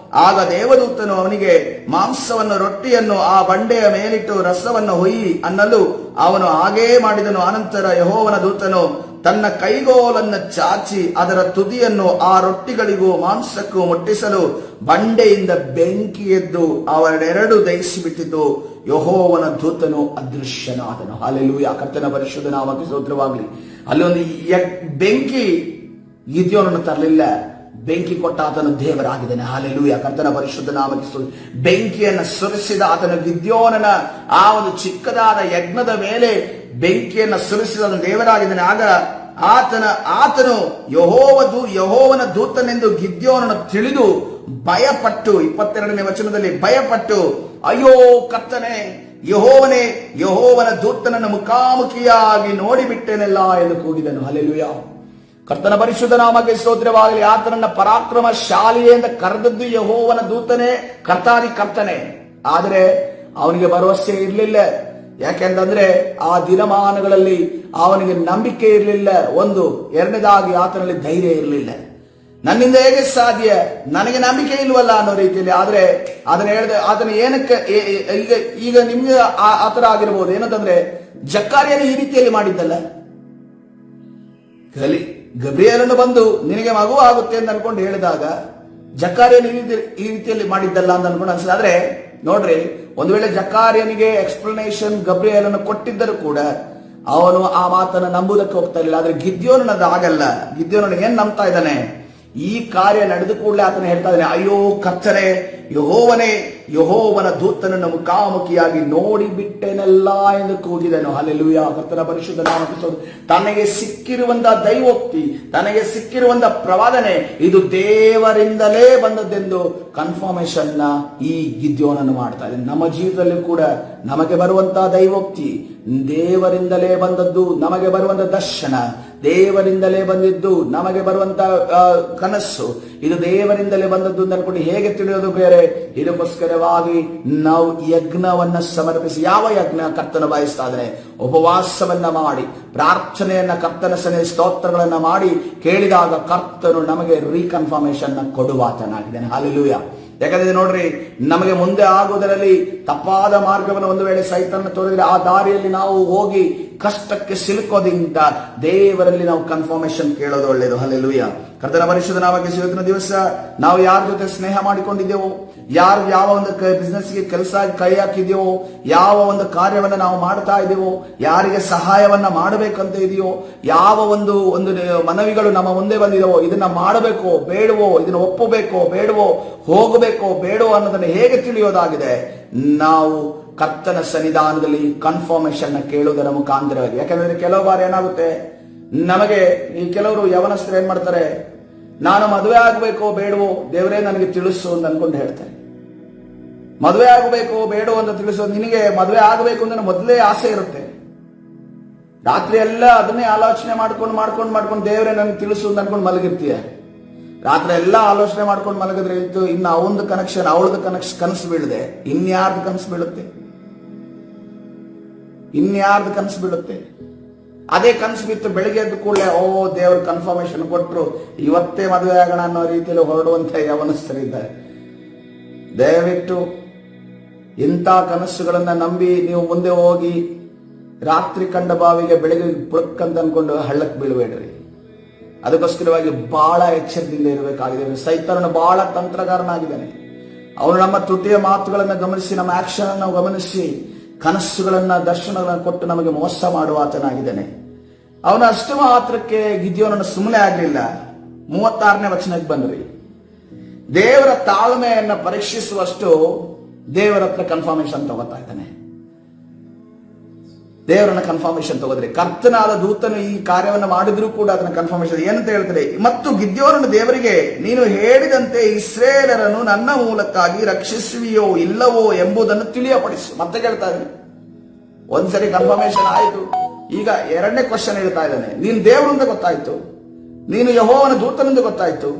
ಆಗ ದೇವದೂತನು ಅವನಿಗೆ ಮಾಂಸವನ್ನು ರೊಟ್ಟಿಯನ್ನು ಆ ಬಂಡೆಯ ಮೇಲಿಟ್ಟು ರಸವನ್ನು ಹೊಯ್ಯಿ ಅನ್ನಲು ಅವನು ಹಾಗೇ ಮಾಡಿದನು. ಅನಂತರ ಯೆಹೋವನ ದೂತನು ತನ್ನ ಕೈಗೋಲನ್ನು ಚಾಚಿ ಅದರ ತುದಿಯನ್ನು ಆ ರೊಟ್ಟಿಗಳಿಗೂ ಮಾಂಸಕ್ಕೂ ಮುಟ್ಟಿಸಲು ಬಂಡೆಯಿಂದ ಬೆಂಕಿ ಎದ್ದು ಅವರೆರಡು ದಹಿಸಿಬಿಟ್ಟಿತು. ಯೆಹೋವನ ದೂತನು ಅದೃಶ್ಯನಾದನು. ಹಲ್ಲೆಲೂಯಾ, ಕರ್ತನ ಪರಿಶುದ್ಧ ನಾಮಕ್ಕೆ ಸ್ತೋತ್ರವಾಗಲಿ. ಅಲ್ಲಿ ಒಂದು ಬೆಂಕಿ ಗಿದ್ಯೋನನ್ನು ತರಲಿಲ್ಲ, ಬೆಂಕಿ ಕೊಟ್ಟ ಆತನು ದೇವರಾಗಿದ್ದಾನೆ. ಹಲ್ಲೆಲೂಯಾ, ಕರ್ತನ ಪರಿಶುದ್ಧ ನಾಮಕ್ಕೆ ಸ್ತೋತ್ರ. ಬೆಂಕಿಯನ್ನು ಸುರಿಸಿದ ಆತನು ಗಿದ್ಯೋನನ ಆ ಒಂದು ಚಿಕ್ಕದಾದ ಯಜ್ಞದ ಮೇಲೆ ಬೆಂಕಿಯನ್ನು ಸುರಿಸಿದ ದೇವರಾಗಿದ್ದಾನೆ. ಆಗ ಆತನು ಯೆಹೋವನ ದೂತನೆಂದು ಗಿದ್ಯೋನನ್ನು ತಿಳಿದು ಭಯಪಟ್ಟು, 22ನೇ ವಚನದಲ್ಲಿ ಭಯಪಟ್ಟು, ಅಯ್ಯೋ ಕರ್ತನೇ, ಯೆಹೋವನ ದೂತನನ್ನು ಮುಖಾಮುಖಿಯಾಗಿ ನೋಡಿಬಿಟ್ಟೆನಲ್ಲ ಎಂದು ಕೂಗಿದನು. ಹಲ್ಲೆಲೂಯಾ, ಕರ್ತನ ಪರಿಶುದ್ಧ ನಾಮಕ್ಕೆ ಸ್ತೋತ್ರವಾಗಲಿ. ಆತನನ್ನ ಪರಾಕ್ರಮಶಾಲಿ ಎಂದು ಕರೆದದ್ದು ಯೆಹೋವನ ದೂತನೇ, ಕರ್ತನೇ. ಆದರೆ ಅವನಿಗೆ ಭರವಸೆ ಇರಲಿಲ್ಲ. ಯಾಕೆಂತಂದ್ರೆ ಆ ದಿನಮಾನಗಳಲ್ಲಿ ಅವನಿಗೆ ನಂಬಿಕೆ ಇರಲಿಲ್ಲ. ಒಂದು, ಎರಡನೇದಾಗಿ ಆತನಲ್ಲಿ ಧೈರ್ಯ ಇರಲಿಲ್ಲ. ನನ್ನಿಂದ ಹೇಗೆ ಸಾಧ್ಯ, ನನಗೆ ನಂಬಿಕೆ ಇಲ್ವಲ್ಲ ಅನ್ನೋ ರೀತಿಯಲ್ಲಿ. ಆದ್ರೆ ಅದನ್ನ ಹೇಳಿದೆ, ಆತನ ಏನಕ್ಕೆ ಈಗ ನಿಮ್ಗೆ ಆತರ ಆಗಿರ್ಬೋದು. ಏನಂತಂದ್ರೆ ಜಕ್ಕಾರಿಯನ್ನು ಈ ರೀತಿಯಲ್ಲಿ ಮಾಡಿದ್ದಲ್ಲ, ಗಬ್ರಿಯೇಲನು ಬಂದು ನಿನಗೆ ಮಗು ಆಗುತ್ತೆ ಅಂತ ಅನ್ಕೊಂಡು ಹೇಳಿದಾಗ ಜಕ್ಕಾರಿಯನ್ನು ಈ ರೀತಿಯಲ್ಲಿ ಮಾಡಿದ್ದಲ್ಲ ಅಂತ ಅನ್ಕೊಂಡು ಅನ್ಸುತ್ತೆ. ಆದ್ರೆ ನೋಡ್ರಿ, ಒಂದು ವೇಳೆ ಜಕ್ಕಾರಿಯನಿಗೆ ಎಕ್ಸ್ಪ್ಲನೇಷನ್ ಗಬ್ರಿಯೇಲನು ಕೊಟ್ಟಿದ್ದರೂ ಕೂಡ ಅವನು ಆ ಮಾತನ್ನು ನಂಬುವುದಕ್ಕೆ ಹೋಗ್ತಾ ಇರಲಿಲ್ಲ. ಆದ್ರೆ ಗಿದ್ಯೋನದು ಆಗಲ್ಲ. ಗಿದ್ಯೋನನು ಏನ್ ನಂಬ್ತಾ ಇದ್ದಾನೆ, ಈ ಕಾರ್ಯ ನಡೆದ ಕೂಡಲೇ ಆತನ ಹೇಳ್ತಾ ಇದ್ದಾನೆ, ಅಯ್ಯೋ ಕರ್ತನೇ, ಯೆಹೋವನ ದೂತನನ್ನು ಮುಖಾಮುಖಿಯಾಗಿ ನೋಡಿ ಬಿಟ್ಟೆನಲ್ಲ ಎಂದು ಕೂಗಿದನು. ಹಲ್ಲೆಲೂಯಾ, ಕರ್ತನ ಪರಿಶುದ್ಧ ನಾಮಕ್ಕೆ. ತನಗೆ ಸಿಕ್ಕಿರುವಂತಹ ದೈವೋಕ್ತಿ, ತನಗೆ ಸಿಕ್ಕಿರುವಂತಹ ಪ್ರವಾದನೆ ಇದು ದೇವರಿಂದಲೇ ಬಂದದ್ದೆಂದು ಕನ್ಫರ್ಮೇಶನ್ ನ ಈ ಗಿದ್ಯೋನನ್ನು ಮಾಡ್ತಾ ಇದೆ. ನಮ್ಮ ಜೀವಿತದಲ್ಲಿ ಕೂಡ ನಮಗೆ ಬರುವಂತಹ ದೈವೋಕ್ತಿ ದೇವರಿಂದಲೇ ಬಂದದ್ದು, ನಮಗೆ ಬರುವಂತಹ ದರ್ಶನ ದೇವರಿಂದಲೇ ಬಂದಿದ್ದು, ನಮಗೆ ಬರುವಂತಹ ಕನಸು ಇದು ದೇವರಿಂದಲೇ ಬಂದದ್ದು ಅಂತ ಅನ್ಕೊಂಡು ಹೇಗೆ ತಿಳಿಯೋದು ಬೇರೆ. ಇದಕ್ಕೋಸ್ಕರವಾಗಿ ನಾವು ಯಜ್ಞವನ್ನ ಸಮರ್ಪಿಸಿ, ಯಾವ ಯಜ್ಞ ಕರ್ತನ ಬಯಸ್ತಾ ಇದ್ದಾನೆ, ಉಪವಾಸವನ್ನ ಮಾಡಿ, ಪ್ರಾರ್ಥನೆಯನ್ನ ಕರ್ತನ ಸನ್ನಿಧಿಯಲ್ಲಿ ಸ್ತೋತ್ರಗಳನ್ನ ಮಾಡಿ ಕೇಳಿದಾಗ ಕರ್ತನು ನಮಗೆ ರೀಕನ್ಫರ್ಮೇಶನ್ ಕೊಡುವಾತನಾಗಿದ್ದಾನೆ. ಹಲ್ಲೆಲೂಯಾ. ಯಾಕಂದ್ರೆ ನೋಡ್ರಿ, ನಮಗೆ ಮುಂದೆ ಆಗುವುದರಲ್ಲಿ ತಪ್ಪಾದ ಮಾರ್ಗವನ್ನು ಒಂದು ವೇಳೆ ಸೈತಾನ ತೋರಿದ್ರೆ ಆ ದಾರಿಯಲ್ಲಿ ನಾವು ಹೋಗಿ ಕಷ್ಟಕ್ಕೆ ಸಿಲುಕೋದಿಂದ ದೇವರಲ್ಲಿ ನಾವು ಕನ್ಫರ್ಮೇಶನ್ ಕೇಳೋದು ಒಳ್ಳೆಯದು. ಹಲ್ಲೆಲೂಯಾ, ಕರ್ತನ ಪರಿಶುದ್ಧ ನಾಮಕ್ಕೆ. ಇವತ್ತಿನ ದಿವಸ ನಾವು ಯಾರ ಜೊತೆ ಸ್ನೇಹ ಮಾಡಿಕೊಂಡಿದ್ದೇವೋ, ಯಾವ ಒಂದು ಬಿಸ್ನೆಸ್ಗೆ ಕೆಲಸ ಕೈ ಹಾಕಿದೆಯೋ, ಯಾವ ಒಂದು ಕಾರ್ಯವನ್ನ ನಾವು ಮಾಡ್ತಾ ಇದ್ದೇವೋ, ಯಾರಿಗೆ ಸಹಾಯವನ್ನ ಮಾಡಬೇಕಂತ ಇದೆಯೋ, ಯಾವ ಒಂದು ಮನವಿಗಳು ನಮ್ಮ ಮುಂದೆ ಬಂದಿದೆವೋ, ಇದನ್ನ ಮಾಡಬೇಕೋ ಬೇಡವೋ, ಇದನ್ನ ಒಪ್ಪಬೇಕೋ ಬೇಡವೋ, ಹೋಗಬೇಕೋ ಬೇಡವೋ ಅನ್ನೋದನ್ನ ಹೇಗೆ ತಿಳಿಯೋದಾಗಿದೆ, ನಾವು ಕರ್ತನ ಸನ್ನಿಧಾನದಲ್ಲಿ ಕನ್ಫರ್ಮೇಶನ್ ಕೇಳುವುದರ ಮುಖಾಂತರವಾಗಿ. ಯಾಕಂದ್ರೆ ಕೆಲವು ಬಾರಿ ಏನಾಗುತ್ತೆ, ನಮಗೆ ಈ ಕೆಲವರು ಯವನಸ್ಥರು ಏನ್ ಮಾಡ್ತಾರೆ, ನಾನು ಮದುವೆ ಆಗಬೇಕೋ ಬೇಡವೋ ದೇವರೇ ನನಗೆ ತಿಳಿಸು ಅಂತ ಅನ್ಕೊಂಡು ಹೇಳ್ತಾರೆ. ಮದುವೆ ಆಗಬೇಕೋ ಬೇಡವೋ ಅಂತ ತಿಳಿಸೋ, ನಿನಗೆ ಮದುವೆ ಆಗಬೇಕು ಅಂದ್ರೆ ಮೊದಲೇ ಆಸೆ ಇರುತ್ತೆ. ರಾತ್ರಿ ಎಲ್ಲ ಅದನ್ನೇ ಆಲೋಚನೆ ಮಾಡ್ಕೊಂಡು ದೇವರೇ ನನಗೆ ತಿಳಿಸು ಅಂತ ಅನ್ಕೊಂಡು ಮಲಗಿರ್ತೀಯ. ರಾತ್ರಿ ಎಲ್ಲ ಆಲೋಚನೆ ಮಾಡ್ಕೊಂಡು ಮಲಗಿದ್ರೆ ಇತ್ತು, ಇನ್ನು ಅವಳದು ಕನಸು ಬೀಳದೆ ಇನ್ಯಾರ್ದು ಕನಸು ಬೀಳುತ್ತೆ, ಇನ್ಯಾರ್ದು ಕನಸು ಬೀಳುತ್ತೆ. ಅದೇ ಕನಸು ಬಿತ್ತು ಬೆಳಿಗ್ಗೆ ಎದ್ದು ಕೂಡಲೇ ದೇವರು ಕನ್ಫರ್ಮೇಶನ್ ಕೊಟ್ಟರು, ಇವತ್ತೇ ಮದುವೆ ಆಗೋಣ ಅನ್ನೋ ರೀತಿಯಲ್ಲಿ ಹೊರಡುವಂತ ಯವನಸ್ಥರಿದ್ದಾರೆ. ದಯವಿಟ್ಟು ಇಂಥ ಕನಸುಗಳನ್ನ ನಂಬಿ ನೀವು ಮುಂದೆ ಹೋಗಿ ರಾತ್ರಿ ಕಂಡ ಬಾವಿಗೆ ಬೆಳಗ್ಗೆ ಪುಳಕ್ಕಂತ ಅನ್ಕೊಂಡು ಹಳ್ಳಕ್ಕೆ ಬೀಳಬೇಡ್ರಿ. ಅದಕ್ಕೋಸ್ಕರವಾಗಿ ಬಹಳ ಎಚ್ಚರದಿಂದ ಇರಬೇಕಾಗಿದೆ. ಸೈತಾನನು ಬಹಳ ತಂತ್ರಗಾರನಾಗಿದ್ದಾನೆ. ಅವನು ನಮ್ಮ ತುಟಿಯ ಮಾತುಗಳನ್ನು ಗಮನಿಸಿ, ನಮ್ಮ ಆಕ್ಷನ್ ಅನ್ನು ಗಮನಿಸಿ, ಕನಸುಗಳನ್ನ ದರ್ಶನಗಳನ್ನು ಕೊಟ್ಟು ನಮಗೆ ಮೋಸ ಮಾಡುವ ಆತನಾಗಿದ್ದಾನೆ. ಅವನು ಅಷ್ಟು ಮಾತ್ರಕ್ಕೆ ಗಿದ್ಯೋನನ್ನು ಸುಮ್ಮನೆ ಆಗಲಿಲ್ಲ. 36ನೇ ವಚನಕ್ಕೆ ಬಂದ್ರಿ, ದೇವರ ತಾಳ್ಮೆಯನ್ನ ಪರೀಕ್ಷಿಸುವಷ್ಟು ದೇವರ ಹತ್ರ ಕನ್ಫರ್ಮೇಶನ್ ತಗೋತಾ ಇದ್ದಾನೆ. ದೇವರನ್ನ ಕನ್ಫರ್ಮೇಶನ್ ತಗೋದ್ರಿ. ಕರ್ತನಾದ ದೂತನು ಈ ಕಾರ್ಯವನ್ನು ಮಾಡಿದ್ರೂ ಕೂಡ ಅದನ್ನ ಕನ್ಫರ್ಮೇಶನ್ ಏನಂತ ಹೇಳ್ತಾರೆ, ಮತ್ತು ಗಿದ್ಯೋನನು ದೇವರಿಗೆ, ನೀನು ಹೇಳಿದಂತೆ ಇಸ್ರೇಲರನ್ನು ನನ್ನ ಮೂಲಕ್ಕಾಗಿ ರಕ್ಷಿಸುವಿಯೋ ಇಲ್ಲವೋ ಎಂಬುದನ್ನು ತಿಳಿಯಪಡಿಸು. ಮತ್ತೆ ಕೇಳ್ತಾ ಇದ್ದಾನೆ. ಒಂದ್ಸರಿ ಕನ್ಫರ್ಮೇಶನ್ ಆಯಿತು, ಈಗ ಎರಡನೇ ಕ್ವಶನ್ ಹೇಳ್ತಾ ಇದ್ದಾನೆ. ನೀನು ದೇವರಿಂದ ಗೊತ್ತಾಯ್ತು, ನೀನು ಯೆಹೋವನ ದೂತನಿಂದ ಗೊತ್ತಾಯ್ತು,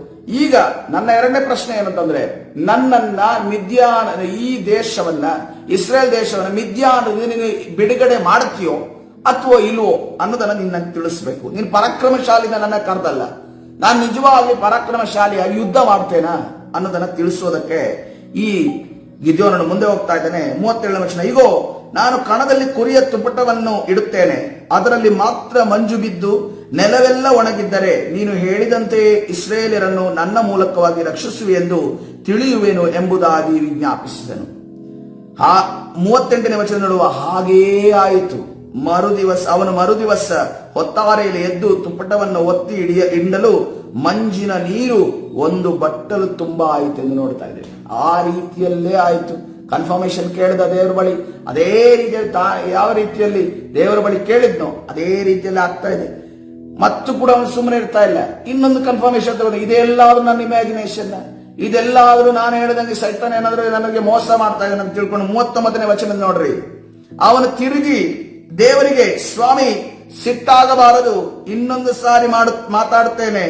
ಈಗ ನನ್ನ ಎರಡನೇ ಪ್ರಶ್ನೆ ಏನಂತಂದ್ರೆ, ನನ್ನನ್ನ ಮಿದ್ಯಾನ, ಈ ದೇಶವನ್ನ, ಇಸ್ರೇಲ್ ದೇಶವನ್ನ ಮಿದ್ಯಾನದಿಂದ ನೀನು ಬಿಡುಗಡೆ ಮಾಡ್ತೀಯೋ ಅಥವಾ ಇಲ್ವೋ ಅನ್ನೋದನ್ನ ನೀನು ನಂಗೆ ತಿಳಿಸ್ಬೇಕು. ನೀನು ಪರಾಕ್ರಮಶಾಲಿನ ನನ್ನ ಕರೆದಲ್ಲ, ನಾನು ನಿಜವಾಗಿ ಪರಾಕ್ರಮಶಾಲಿಯಾಗಿ ಯುದ್ಧ ಮಾಡ್ತೇನಾ ಅನ್ನೋದನ್ನ ತಿಳಿಸೋದಕ್ಕೆ ಈ ಗಿದ್ಯೋನನು ಮುಂದೆ ಹೋಗ್ತಾ ಇದ್ದಾನೆ. 37ನೇ ವಚನ, ಇಗೋ ನಾನು ಕಣದಲ್ಲಿ ಕುರಿಯ ತುಪ್ಪಟವನ್ನು ಇಡುತ್ತೇನೆ, ಅದರಲ್ಲಿ ಮಾತ್ರ ಮಂಜು ಬಿದ್ದು ನೆಲವೆಲ್ಲ ಒಣಗಿದ್ದರೆ ನೀನು ಹೇಳಿದಂತೆಯೇ ಇಸ್ರೇಲಿಯರನ್ನು ನನ್ನ ಮೂಲಕವಾಗಿ ರಕ್ಷಿಸುವೆ ಎಂದು ತಿಳಿಯುವೆನು ಎಂಬುದಾಗಿ ವಿಜ್ಞಾಪಿಸಿದನು. 38ನೇ ವಚನ ನೋಡುವ, ಹಾಗೇ ಆಯಿತು. ಅವನು ಮರುದಿವಸ ಹೊತ್ತಾರೆಯಲ್ಲಿ ಎದ್ದು ತುಪ್ಪಟವನ್ನು ಒತ್ತಿ ಹಿಂಡಲು ಮಂಜಿನ ನೀರು ಒಂದು ಬಟ್ಟಲು ತುಂಬಾ ಆಯಿತು ಎಂದು ನೋಡ್ತಾ ಇದ್ದೇವೆ. ಆ ರೀತಿಯಲ್ಲೇ ಆಯಿತು. ಕನ್ಫರ್ಮೇಶನ್ ಕೇಳಿದ ದೇವರ ಬಳಿ, ಅದೇ ರೀತಿಯಲ್ಲಿ ಯಾವ ರೀತಿಯಲ್ಲಿ ದೇವರ ಬಳಿ ಕೇಳಿದ್ನೋ ಅದೇ ರೀತಿಯಲ್ಲಿ ಆಗ್ತಾ ಇದೆ. ಮತ್ತು ಕೂಡ ಅವನು ಸುಮ್ಮನೆ ಇರ್ತಾ ಇಲ್ಲ. ಇನ್ನೊಂದು ಕನ್ಫರ್ಮೇಶನ್ ತಗೊಂಡು, ಇದೆಲ್ಲಾದ್ರೂ ನನ್ನ ಇಮ್ಯಾಜಿನೇಷನ್, ಇದೆಲ್ಲಾದ್ರೂ ನಾನು ಹೇಳಿದಂಗೆ ಸೈತಾನ ಏನಾದ್ರೂ ನನಗೆ ಮೋಸ ಮಾಡ್ತಾ ಇದ್ದಾನೆ ಅಂತ ತಿಳ್ಕೊಂಡು 39ನೇ ವಚನ ನೋಡ್ರಿ, ಅವನು ತಿರುಗಿ ದೇವರಿಗೆ, ಸ್ವಾಮಿ ಸಿಟ್ಟಾಗಬಾರದು, ಇನ್ನೊಂದು ಸಾರಿ ಮಾತಾಡುತ್ತೇನೆ,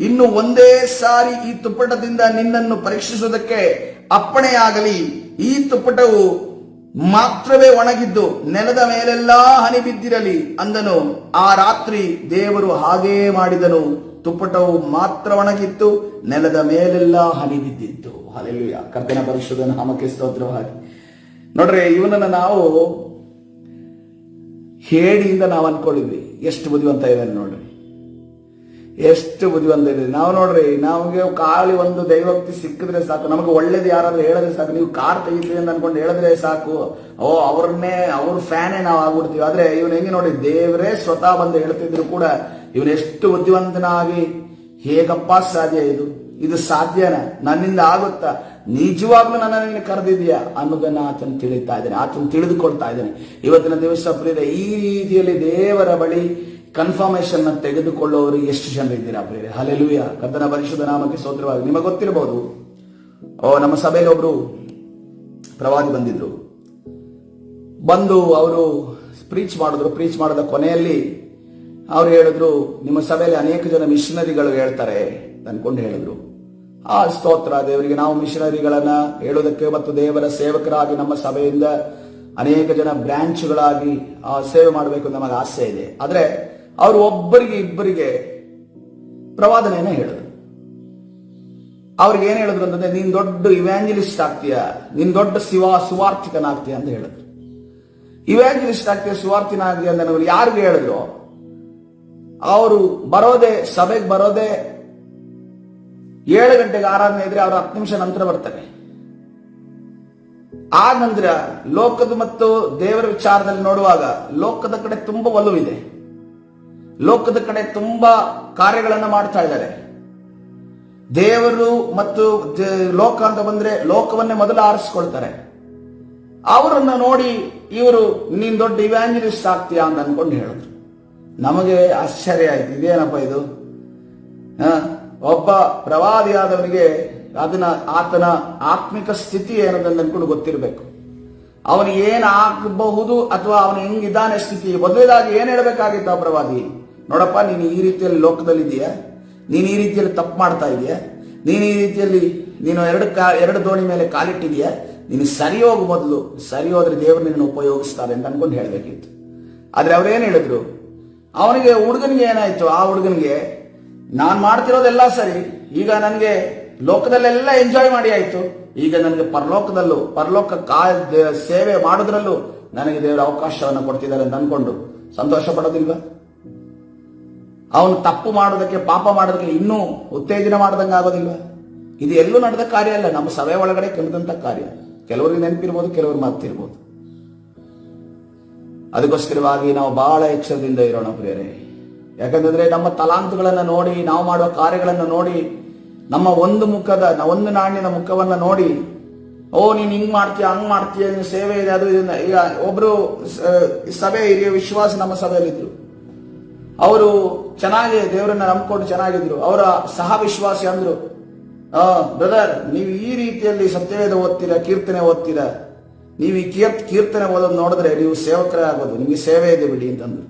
ಇನ್ನು ಒಂದೇ ಸಾರಿ ಈ ತುಪ್ಪಟದಿಂದ ನಿನ್ನನ್ನು ಪರೀಕ್ಷಿಸುವುದಕ್ಕೆ ಅಪ್ಪಣೆಯಾಗಲಿ. ಈ ತುಪ್ಪಟವು ಮಾತ್ರವೇ ಒಣಗಿದ್ದು ನೆಲದ ಮೇಲೆಲ್ಲಾ ಹನಿ ಬಿದ್ದಿರಲಿ ಅಂದನು. ಆ ರಾತ್ರಿ ದೇವರು ಹಾಗೇ ಮಾಡಿದನು. ತುಪ್ಪಟವು ಮಾತ್ರ ಒಣಗಿತ್ತು, ನೆಲದ ಮೇಲೆಲ್ಲ ಹನಿ ಬಿದ್ದಿತ್ತು. ಹಲ್ಲೆಲೂಯಾ, ಕರ್ತನ ಪರಿಶುದ್ಧ ನಾಮಕ್ಕೆ ಸ್ತೋತ್ರವಾಗಿ. ನೋಡ್ರಿ, ಇವನನ್ನ ನಾವು ಹೇಳಿಯಿಂದ ನಾವು ಅನ್ಕೊಂಡಿದ್ವಿ, ಎಷ್ಟು ಬುದ್ಧಿವಂತ ಇದ್ದಾನೆ ನೋಡ್ರಿ, ಎಷ್ಟು ಬುದ್ಧಿವಂತ ಇದೆ. ನಾವು ನೋಡ್ರಿ, ನಮಗೆ ಖಾಲಿ ಒಂದು ದೈವಭಕ್ತಿ ಸಿಕ್ಕಿದ್ರೆ ಸಾಕು, ನಮಗೆ ಒಳ್ಳೇದು ಯಾರಾದ್ರೂ ಹೇಳಿದ್ರೆ ಸಾಕು, ನೀವು ಕಾರ್ ತೆಗಿತೀವಿ ಅಂತ ಅನ್ಕೊಂಡು ಹೇಳಿದ್ರೆ ಸಾಕು, ಅವ್ರ ಫ್ಯಾನೇ ನಾವು ಆಗ್ಬಿಡ್ತೀವಿ. ಆದ್ರೆ ಇವನು ಹೆಂಗೆ ನೋಡಿ, ದೇವರೇ ಸ್ವತಃ ಬಂದು ಹೇಳ್ತಿದ್ರು ಕೂಡ ಇವನು ಎಷ್ಟು ಬುದ್ಧಿವಂತನಾಗಿ, ಹೇಗಪ್ಪ ಸಾಧ್ಯ ಇದು ಸಾಧ್ಯನಾ, ನನ್ನಿಂದ ಆಗುತ್ತಾ, ನಿಜವಾಗ್ಲೂ ನನ್ನನ್ನು ಕರೆದಿದ್ಯಾ ಅನ್ನೋದನ್ನ ಆತನು ತಿಳಿತಾ ಇದ್ದೇನೆ, ಆತನು ತಿಳಿದುಕೊಳ್ತಾ ಇದ್ದೇನೆ. ಇವತ್ತಿನ ದಿವಸ ಪ್ರಿಯರೇ, ಈ ರೀತಿಯಲ್ಲಿ ದೇವರ ಬಳಿ ಕನ್ಫರ್ಮೇಶನ್ ತೆಗೆದುಕೊಳ್ಳೋರು ಎಷ್ಟು ಜನ ಇದ್ದೀರಾ ಪ್ರಿಯರೇ? ಹಲ್ಲೆಲೂಯಾ, ಕರ್ತನ ಪರಿಶುದ್ಧ ನಾಮಕ್ಕೆ ಸ್ತೋತ್ರವಾಗಿ. ನಿಮಗೆ ಗೊತ್ತಿರಬಹುದು, ನಮ್ಮ ಸಭೆಯಲ್ಲಿ ಒಬ್ರು ಪ್ರವಾದಿ ಬಂದು ಅವರು ಪ್ರೀಚ್ ಮಾಡಿದ ಕೊನೆಯಲ್ಲಿ ಅವ್ರು ಹೇಳಿದ್ರು, ನಿಮ್ಮ ಸಭೆಯಲ್ಲಿ ಅನೇಕ ಜನ ಮಿಷನರಿಗಳು ಹೇಳ್ತಾರೆ ಅನ್ಕೊಂಡು ಹೇಳಿದ್ರು. ಸ್ತೋತ್ರ ದೇವರಿಗೆ. ನಾವು ಮಿಷನರಿಗಳನ್ನ ಹೇಳೋದಕ್ಕೆ ಮತ್ತು ದೇವರ ಸೇವಕರಾಗಿ ನಮ್ಮ ಸಭೆಯಿಂದ ಅನೇಕ ಜನ ಬ್ರಾಂಚ್ಗಳಾಗಿ ಸೇವೆ ಮಾಡಬೇಕು ನಮಗೆ ಆಸೆ ಇದೆ. ಆದ್ರೆ ಅವರು ಒಬ್ಬರಿಗೆ ಇಬ್ಬರಿಗೆ ಪ್ರವಾದನೆಯನ್ನ ಹೇಳಿದ್ರು. ಅವ್ರಿಗೆ ಏನ್ ಹೇಳಿದ್ರು ಅಂತಂದ್ರೆ, ನೀನ್ ದೊಡ್ಡ ಇವ್ಯಾಂಜಲಿಸ್ಟ್ ಆಗ್ತೀಯ, ನೀನ್ ದೊಡ್ಡ ಸುವಾರ್ಥಿಕನಾಗ್ತೀಯ ಅಂತ ಹೇಳಿದ್ರು. ಇವ್ಯಾಂಜಲಿಸ್ಟ್ ಆಗ್ತೀಯ, ಸುವಾರ್ಥಿನ ಆಗ್ತೀಯ ಅಂತ ಅವ್ರು ಯಾರಿಗೆ ಹೇಳಿದ್ರು? ಅವರು ಸಭೆಗೆ ಬರೋದೇ 7 ಗಂಟೆಗೆ ಆರಾಧನೆ ಇದ್ರೆ ಅವರು 10 ನಿಮಿಷ ನಂತರ ಬರ್ತಾರೆ. ಆ ನಂತರ ಲೋಕದ ಮತ್ತು ದೇವರ ವಿಚಾರದಲ್ಲಿ ನೋಡುವಾಗ ಲೋಕದ ಕಡೆ ತುಂಬಾ ಒಲವಿದೆ, ಲೋಕದ ಕಡೆ ತುಂಬಾ ಕಾರ್ಯಗಳನ್ನ ಮಾಡ್ತಾ ಇದ್ದಾರೆ. ದೇವರು ಮತ್ತು ಲೋಕ ಅಂತ ಬಂದ್ರೆ ಲೋಕವನ್ನೇ ಮೊದಲು ಆರಿಸ್ಕೊಳ್ತಾರೆ. ಅವರನ್ನ ನೋಡಿ ಇವರು, ನೀನ್ ದೊಡ್ಡ ಇವ್ಯಾಂಜಲಿಸ್ಟ್ ಆಗ್ತೀಯಾ ಅಂತ ಅನ್ಕೊಂಡು ಹೇಳಿದ್ರು. ನಮಗೆ ಆಶ್ಚರ್ಯ ಆಯ್ತು, ಇದೇನಪ್ಪ ಇದು? ಒಬ್ಬ ಪ್ರವಾದಿಯಾದವನಿಗೆ ಆತನ ಆತ್ಮಿಕ ಸ್ಥಿತಿ ಏನದನ್ನು ಅನ್ಕೊಂಡು ಗೊತ್ತಿರಬೇಕು. ಅವನಿಗೆ ಏನ್ ಆಗಬಹುದು ಅಥವಾ ಅವನು ಹೆಂಗಿದ್ದಾನೆ ಸ್ಥಿತಿ. ಮೊದಲೇದಾಗಿ ಏನ್ ಹೇಳ್ಬೇಕಾಗಿತ್ತು ಆ ಪ್ರವಾದಿ? ನೋಡಪ್ಪ, ನೀನು ಈ ರೀತಿಯಲ್ಲಿ ಲೋಕದಲ್ಲಿ ಇದೆಯಾ, ನೀನು ಈ ರೀತಿಯಲ್ಲಿ ತಪ್ಪು ಮಾಡ್ತಾ ಇದೆಯಾ, ನೀನು ಈ ರೀತಿಯಲ್ಲಿ ಎರಡು ದೋಣಿ ಮೇಲೆ ಕಾಲಿಟ್ಟಿದೆಯಾ, ನೀನು ಸರಿ ಹೋಗು, ಮೊದಲು ಸರಿ ಹೋದ್ರೆ ದೇವರು ನಿನ್ನ ಉಪಯೋಗಿಸ್ತಾರೆ ಅಂತ ಅನ್ಕೊಂಡು ಹೇಳ್ಬೇಕಿತ್ತು. ಆದ್ರೆ ಅವ್ರೇನ್ ಹೇಳಿದ್ರು? ಹುಡುಗನಿಗೆ ಏನಾಯ್ತು? ಆ ಹುಡುಗನಿಗೆ, ನಾನ್ ಮಾಡ್ತಿರೋದೆಲ್ಲ ಸರಿ, ಈಗ ನನಗೆ ಲೋಕದಲ್ಲೆಲ್ಲ ಎಂಜಾಯ್ ಮಾಡಿ ಆಯ್ತು, ಈಗ ನನಗೆ ಪರಲೋಕ ಸೇವೆ ಮಾಡೋದ್ರಲ್ಲೂ ನನಗೆ ದೇವರ ಅವಕಾಶವನ್ನು ಕೊಡ್ತಿದ್ದಾರೆ ಅಂತ ಅನ್ಕೊಂಡು ಸಂತೋಷ ಪಡೋದಿಲ್ವಾ? ಅವನು ತಪ್ಪು ಮಾಡೋದಕ್ಕೆ, ಪಾಪ ಮಾಡೋದಕ್ಕೆ ಇನ್ನೂ ಉತ್ತೇಜನ ಮಾಡ್ದಂಗೆ ಆಗೋದಿಲ್ವಾ? ಇದು ಎಲ್ಲೂ ನಡೆದ ಕಾರ್ಯ ಅಲ್ಲ, ನಮ್ಮ ಸಭೆ ಒಳಗಡೆ ಕೆಳದಂತ ಕಾರ್ಯ. ಕೆಲವರಿಗೆ ನೆನಪಿರ್ಬೋದು, ಕೆಲವರು ಮರ್ತಿರ್ಬೋದು. ಅದಕ್ಕೋಸ್ಕರವಾಗಿ ನಾವು ಬಹಳ ಎಚ್ಚರದಿಂದ ಇರೋಣ ಪ್ರಿಯರೇ. ಯಾಕಂತಂದ್ರೆ ನಮ್ಮ ತಲಾಂತುಗಳನ್ನ ನೋಡಿ, ನಾವು ಮಾಡುವ ಕಾರ್ಯಗಳನ್ನ ನೋಡಿ, ನಮ್ಮ ಒಂದು ನಾಣ್ಯದ ಮುಖವನ್ನ ನೋಡಿ, ನೀನ್ ಹಿಂಗ್ ಮಾಡ್ತೀಯ, ಹಂಗ್ ಮಾಡ್ತೀಯ, ನಿನ್ ಸೇವೆ ಇದೆ, ಅದು ಇದನ್ನ. ಈಗ ಒಬ್ರು ಸಭೆ ಹಿರಿಯ ವಿಶ್ವಾಸ ನಮ್ಮ ಸಭೆಯಲ್ಲಿದ್ರು. ಅವರು ಚೆನ್ನಾಗಿ ದೇವರನ್ನ ನಂಬ್ಕೊಂಡು ಚೆನ್ನಾಗಿದ್ರು. ಅವರ ಸಹ ವಿಶ್ವಾಸಿ ಅಂದ್ರು, ಬ್ರದರ್, ನೀವು ಈ ರೀತಿಯಲ್ಲಿ ಸತ್ಯವೇದ ಓದ್ತೀರಾ, ಕೀರ್ತನೆ ಓದ್ತೀರಾ, ನೀವು ಈ ಕೀರ್ತನೆ ಓದೋದು ನೋಡಿದ್ರೆ ನೀವು ಸೇವಕರೇ ಆಗೋದು, ನಿಮಗೆ ಸೇವೆ ಇದೆ ಬಿಡಿ ಅಂತಂದ್ರು.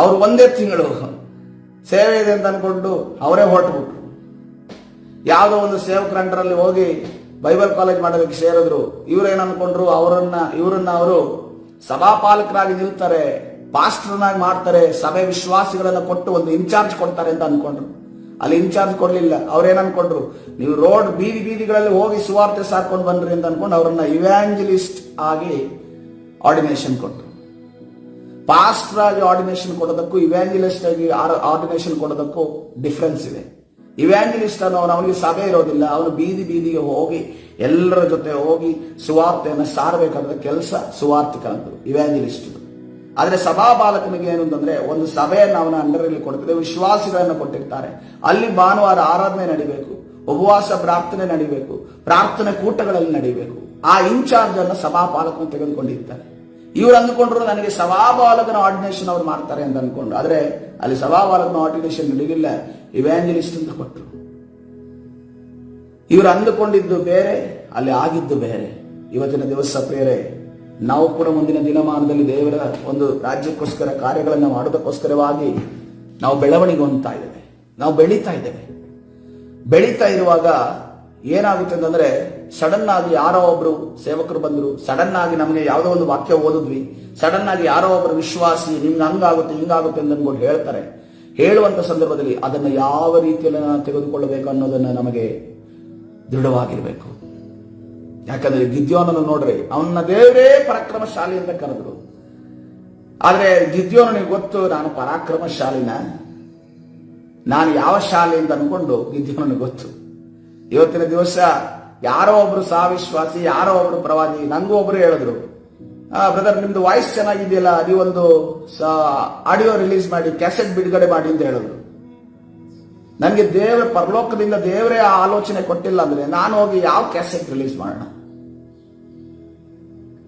ಅವರು ಒಂದೇ ತಿಂಗಳು ಸೇವೆ ಇದೆ ಅಂತ ಅನ್ಕೊಂಡು ಅವರೇ ಹೊರಟುಬಿಟ್ರು. ಯಾವುದೋ ಒಂದು ಸೇವಕರ ಅಂಡರಲ್ಲಿ ಹೋಗಿ ಬೈಬಲ್ ಕಾಲೇಜ್ ಮಾಡೋದಕ್ಕೆ ಸೇರಿದ್ರು. ಇವ್ರೇನ್ ಅನ್ಕೊಂಡ್ರು, ಇವರನ್ನ ಅವರು ಸಭಾಪಾಲಕರಾಗಿ ನಿಲ್ತಾರೆ, ಪಾಸ್ಟರ್ನಾಗಿ ಮಾಡ್ತಾರೆ, ಸಭೆ ವಿಶ್ವಾಸಿಗಳನ್ನ ಕೊಟ್ಟು ಒಂದು ಇನ್ಚಾರ್ಜ್ ಕೊಡ್ತಾರೆ ಅಂತ ಅನ್ಕೊಂಡ್ರು. ಅಲ್ಲಿ ಇನ್ಚಾರ್ಜ್ ಕೊಡ್ಲಿಲ್ಲ. ಅವ್ರೇನ್ ಅನ್ಕೊಂಡ್ರು, ನೀವು ರೋಡ್ ಬೀದಿಗಳಲ್ಲಿ ಹೋಗಿ ಸುವಾರ್ತೆ ಸಾಕೊಂಡು ಬಂದ್ರಿ ಅಂತ ಅನ್ಕೊಂಡು ಅವರನ್ನ ಇವ್ಯಾಂಜಲಿಸ್ಟ್ ಆಗಿ ಆರ್ಡಿನೇಷನ್ ಕೊಟ್ಟರು. ಪಾಸ್ಟರ್ ಆಗಿ ಆರ್ಡಿನೇಷನ್ ಕೊಡೋದಕ್ಕೂ ಇವ್ಯಾಂಜಲಿಸ್ಟ್ ಆಗಿ ಆರ್ಡಿನೇಷನ್ ಕೊಡೋದಕ್ಕೂ ಡಿಫರೆನ್ಸ್ ಇದೆ. ಇವ್ಯಾಂಜಲಿಸ್ಟ್ ಅನ್ನೋನು ಅವನಿಗೆ ಸಭೆ ಇರೋದಿಲ್ಲ, ಅವನು ಬೀದಿಗೆ ಹೋಗಿ ಎಲ್ಲರ ಜೊತೆ ಹೋಗಿ ಸುವಾರ್ತೆಯನ್ನು ಸಾರಬೇಕಾದ ಕೆಲಸ ಸುವಾರ್ತಿಕರಂತರು, ಇವ್ಯಾಂಜಲಿಸ್ಟ್. ಆದ್ರೆ ಸಭಾಪಾಲಕನಿಗೆ ಏನು ಅಂತಂದ್ರೆ, ಒಂದು ಸಭೆಯನ್ನು ಅವನ ಅಂಡರಲ್ಲಿ ಕೊಡ್ತದೆ, ವಿಶ್ವಾಸಿಗಳನ್ನ ಕೊಟ್ಟಿರ್ತಾರೆ. ಅಲ್ಲಿ ಭಾನುವಾರ ಆರಾಧನೆ ನಡಿಬೇಕು, ಉಪವಾಸ ಪ್ರಾರ್ಥನೆ ನಡಿಬೇಕು, ಪ್ರಾರ್ಥನೆ ಕೂಟಗಳಲ್ಲಿ ನಡಿಬೇಕು. ಆ ಇನ್ಚಾರ್ಜ್ ಅನ್ನು ಸಭಾಪಾಲಕನು ತೆಗೆದುಕೊಂಡಿರ್ತಾರೆ. ಇವ್ರು ಅಂದ್ಕೊಂಡ್ರು ನನಗೆ ಸಭಾಪಾಲಕನ ಆರ್ಡಿನೇಷನ್ ಅವ್ರು ಮಾಡ್ತಾರೆ ಅಂತ ಅನ್ಕೊಂಡ್ರು. ಆದ್ರೆ ಅಲ್ಲಿ ಸಭಾಪಾಲಕನ ಆರ್ಡಿನೇಷನ್ ನಡೀಲಿಲ್ಲ, ಇವ್ಯಾಂಜಲಿಸ್ಟ್ ಅಂತ ಕೊಟ್ಟರು. ಇವರು ಅಂದುಕೊಂಡಿದ್ದು ಬೇರೆ, ಅಲ್ಲಿ ಆಗಿದ್ದು ಬೇರೆ. ಇವತ್ತಿನ ದಿವಸ ಬೇರೆ. ನಾವು ಕೂಡ ಮುಂದಿನ ದಿನಮಾನದಲ್ಲಿ ದೇವರ ಒಂದು ರಾಜ್ಯಕ್ಕೋಸ್ಕರ ಕಾರ್ಯಗಳನ್ನು ಮಾಡೋದಕ್ಕೋಸ್ಕರವಾಗಿ ನಾವು ಬೆಳವಣಿಗೆ ಹೊಂದ್ತಾ ಇದ್ದೇವೆ, ನಾವು ಬೆಳೀತಾ ಇರುವಾಗ ಏನಾಗುತ್ತೆ ಅಂತಂದ್ರೆ, ಸಡನ್ ಆಗಿ ಯಾರೋ ಒಬ್ರು ಸೇವಕರು ಬಂದ್ರು, ಸಡನ್ ಆಗಿ ನಮಗೆ ಯಾವುದೋ ಒಂದು ವಾಕ್ಯ ಓದಿದ್ವಿ, ಸಡನ್ ಆಗಿ ಯಾರೋ ಒಬ್ರು ವಿಶ್ವಾಸಿ ನಿಮ್ಗೆ ಹಂಗಾಗುತ್ತೆ ಹಿಂಗಾಗುತ್ತೆ ಅಂತ ಅನ್ಕೊಂಡು ಹೇಳ್ತಾರೆ. ಹೇಳುವಂತ ಸಂದರ್ಭದಲ್ಲಿ ಅದನ್ನು ಯಾವ ರೀತಿಯಲ್ಲಿ ನಾವು ತೆಗೆದುಕೊಳ್ಳಬೇಕು ಅನ್ನೋದನ್ನ ನಮಗೆ ದೃಢವಾಗಿರ್ಬೇಕು. ಯಾಕಂದ್ರೆ ಗಿದ್ಯೋನನ್ನು ನೋಡ್ರಿ, ಅವನ್ನ ದೇವರೇ ಪರಾಕ್ರಮಶಾಲಿ ಅಂತ ಕರೆದ್ರು. ಆದ್ರೆ ಗಿದ್ಯೋನಿಗೆ ಗೊತ್ತು, ನಾನು ಪರಾಕ್ರಮಶಾಲಿನ, ನಾನು ಯಾವ ಶಾಲೆ ಅಂತ ಅನ್ಕೊಂಡು ಗಿದ್ಯೋನಿಗೆ ಗೊತ್ತು. ಇವತ್ತಿನ ದಿವಸ ಯಾರೋ ಒಬ್ರು ಸಹವಿಶ್ವಾಸಿ, ಯಾರೋ ಒಬ್ರು ಪ್ರವಾದಿ, ನಂಗೂ ಒಬ್ರು ಹೇಳಿದ್ರು, ಬ್ರದರ್ ನಿಮ್ದು ವಾಯ್ಸ್ ಚೆನ್ನಾಗಿದೆಯಲ್ಲ, ನೀವೊಂದು ಆಡಿಯೋ ರಿಲೀಸ್ ಮಾಡಿ, ಕ್ಯಾಸೆಟ್ ಬಿಡುಗಡೆ ಮಾಡಿ ಅಂತ ಹೇಳಿದ್ರು. ನನಗೆ ದೇವರ ಪರಲೋಕದಿಂದ ದೇವರೇ ಆ ಆಲೋಚನೆ ಕೊಟ್ಟಿಲ್ಲ ಅಂದ್ರೆ ನಾನು ಹೋಗಿ ಯಾವ ಕ್ಯಾಸೆಟ್ ರಿಲೀಸ್ ಮಾಡೋಣ?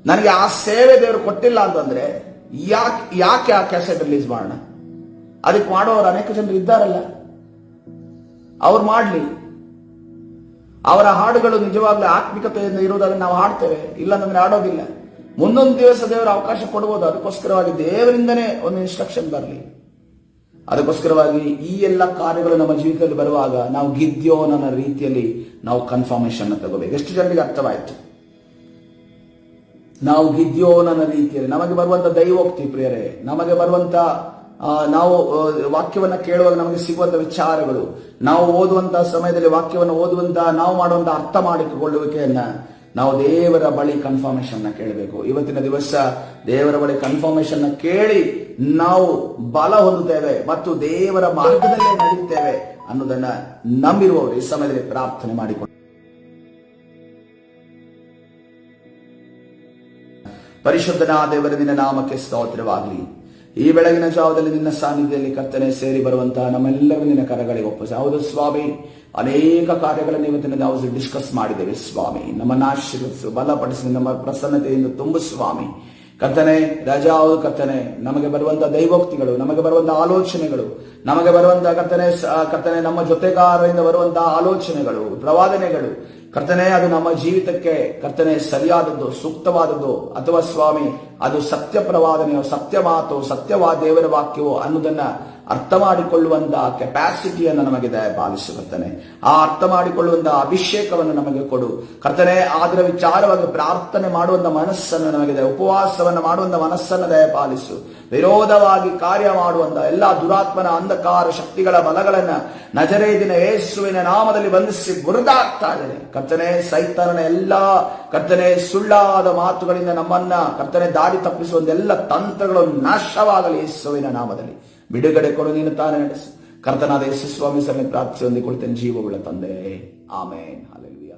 ನನಗೆ ಆ ಸೇವೆ ದೇವರು ಕೊಟ್ಟಿಲ್ಲ ಅಂತಂದ್ರೆ ಯಾಕೆ ಆ ಕ್ಯಾಸೆಟ್ ರಿಲೀಸ್ ಮಾಡೋಣ? ಅದಕ್ಕೆ ಮಾಡೋರು ಅನೇಕ ಜನರು ಇದ್ದಾರಲ್ಲ, ಅವ್ರು ಮಾಡ್ಲಿ. ಅವರ ಹಾಡುಗಳು ನಿಜವಾಗ್ಲೂ ಆತ್ಮಿಕತೆಯಿಂದ ಇರುವುದಾದ್ರೆ ನಾವು ಹಾಡ್ತೇವೆ, ಇಲ್ಲಂದ್ರೆ ಆಡೋದಿಲ್ಲ. ಮುಂದೊಂದು ದಿವಸ ದೇವರು ಅವಕಾಶ ಕೊಡಬಹುದು. ಅದಕ್ಕೋಸ್ಕರವಾಗಿ ದೇವರಿಂದನೇ ಒಂದು ಇನ್ಸ್ಟ್ರಕ್ಷನ್ ಬರಲಿ. ಅದಕ್ಕೋಸ್ಕರವಾಗಿ ಈ ಎಲ್ಲ ಕಾರ್ಯಗಳು ನಮ್ಮ ಜೀವಿತದಲ್ಲಿ ಬರುವಾಗ ನಾವು ಗಿದ್ಯೋನನ ರೀತಿಯಲ್ಲಿ ನಾವು ಕನ್ಫರ್ಮೇಶನ್ ತಗೋಬೇಕು. ಎಷ್ಟು ಜನರಿಗೆ ಅರ್ಥವಾಯಿತು? ನಾವು ಗಿದ್ಯೋನನ ರೀತಿಯಲ್ಲಿ ನಮಗೆ ಬರುವಂತ ದೈವೋಕ್ತಿ ಪ್ರಿಯರೇ, ನಮಗೆ ಬರುವಂತ ನಾವು ವಾಕ್ಯವನ್ನ ಕೇಳುವಾಗ ನಮಗೆ ಸಿಗುವಂತ ವಿಚಾರಗಳು, ನಾವು ಓದುವಂತಹ ಸಮಯದಲ್ಲಿ ವಾಕ್ಯವನ್ನು ಓದುವಂತ ನಾವು ಮಾಡುವಂತ ಅರ್ಥ ಮಾಡಿಕೊಳ್ಳುವಿಕೆಯನ್ನ ನಾವು ದೇವರ ಬಳಿ ಕನ್ಫರ್ಮೇಶನ್ ಕೇಳಬೇಕು. ಇವತ್ತಿನ ದಿವಸ ದೇವರ ಬಳಿ ಕನ್ಫರ್ಮೇಶನ್ ಕೇಳಿ ನಾವು ಬಲ ಹೊಂದುತ್ತೇವೆ ಮತ್ತು ದೇವರ ಮಾರ್ಗದಲ್ಲೇ ನಡೆಯುತ್ತೇವೆ ಅನ್ನೋದನ್ನ ನಂಬಿರುವವರು ಈ ಸಮಯದಲ್ಲಿ ಪ್ರಾರ್ಥನೆ ಮಾಡಿಕೊಂಡು ಪರಿಶುದ್ಧನಾದ ದೇವರ ನಿನ್ನ ನಾಮಕ್ಕೆ ಸ್ತೋತ್ರವಾಗಲಿ. ಈ ಬೆಳಗಿನ ಜಾವದಲ್ಲಿ ನಿನ್ನ ಸಾನ್ನಿಧ್ಯದಲ್ಲಿ ಕರ್ತನೆ ಸೇರಿ ಬರುವಂತಹ ನಮ್ಮೆಲ್ಲರೂ ನಿನ್ನ ಕರಗಳಿಗೆ ಒಪ್ಪಿಸಿ. ಹೌದು ಸ್ವಾಮಿ, ಅನೇಕ ಕಾರ್ಯಗಳನ್ನು ಇವತ್ತಿನ ನಾವು ಡಿಸ್ಕಸ್ ಮಾಡಿದ್ದೇವೆ ಸ್ವಾಮಿ. ನಮ್ಮನ್ನು ಆಶೀರ್ವದಿಸು, ಬಲಪಡಿಸಿ, ನಮ್ಮ ಪ್ರಸನ್ನತೆಯಿಂದ ತುಂಬು ಸ್ವಾಮಿ. ಕರ್ತನೆ ರಾಜಾ, ಹೌದು ಕರ್ತನೆ, ನಮಗೆ ಬರುವಂತಹ ದೈವೋಕ್ತಿಗಳು, ನಮಗೆ ಬರುವಂತಹ ಆಲೋಚನೆಗಳು, ನಮಗೆ ಬರುವಂತಹ ಕರ್ತನೆ ನಮ್ಮ ಜೊತೆಗಾರರಿಂದ ಬರುವಂತಹ ಆಲೋಚನೆಗಳು, ಪ್ರವಾದನೆಗಳು ಕರ್ತನೆ, ಅದು ನಮ್ಮ ಜೀವಿತಕ್ಕೆ ಕರ್ತನೆ ಸರಿಯಾದದ್ದು, ಸೂಕ್ತವಾದದ್ದು, ಅಥವಾ ಸ್ವಾಮಿ ಅದು ಸತ್ಯ ಪ್ರವಾದನೆಯೋ, ಸತ್ಯ ಮಾತು, ಸತ್ಯವಾದ ದೇವರ ವಾಕ್ಯವೋ ಅನ್ನೋದನ್ನ ಅರ್ಥ ಮಾಡಿಕೊಳ್ಳುವಂತಹ ಕೆಪಾಸಿಟಿಯನ್ನು ನಮಗೆ ದಯಪಾಲಿಸು ಕರ್ತನೆ. ಆ ಅರ್ಥ ಮಾಡಿಕೊಳ್ಳುವಂತಹ ಅಭಿಷೇಕವನ್ನು ನಮಗೆ ಕೊಡು ಕರ್ತನೆ. ಅದರ ವಿಚಾರವಾಗಿ ಪ್ರಾರ್ಥನೆ ಮಾಡುವಂತ ಮನಸ್ಸನ್ನು ನಮಗೆ ಉಪವಾಸವನ್ನು ಮಾಡುವಂತ ಮನಸ್ಸನ್ನು ದಯಪಾಲಿಸು. ವಿರೋಧವಾಗಿ ಕಾರ್ಯ ಮಾಡುವಂತ ಎಲ್ಲಾ ದುರಾತ್ಮನ ಅಂಧಕಾರ ಶಕ್ತಿಗಳ ಬಲಗಳನ್ನ ನಜರೇತಿನ ಯೇಸುವಿನ ನಾಮದಲ್ಲಿ ಬಂಧಿಸಿ ಮುರಿದಾಗ್ತಾ ಇದ್ದೇನೆ ಕರ್ತನೆ. ಸೈತಾನನ ಎಲ್ಲಾ ಕರ್ತನೆ ಸುಳ್ಳಾದ ಮಾತುಗಳಿಂದ ನಮ್ಮನ್ನ ಕರ್ತನೆ ದಾರಿ ತಪ್ಪಿಸುವಂತ ಎಲ್ಲ ತಂತ್ರಗಳು ನಾಶವಾಗಲಿ ಯೇಸುವಿನ ನಾಮದಲ್ಲಿ. ಬಿಡುಗಡೆ ಕೊಡು, ನೀನು ತಾನೇ ನಡೆಸು. ಕರ್ತನಾದ ಯೇಸು ಸ್ವಾಮಿ ಸರಣಿ ಪ್ರಾರ್ಥಿಸಿ ಹೊಂದಿಕೊಳ್ತೇನೆ ಜೀವವುಳ್ಳ ತಂದೆ. ಆಮೇನ್. ಹಲ್ಲೆಲೂಯಾ.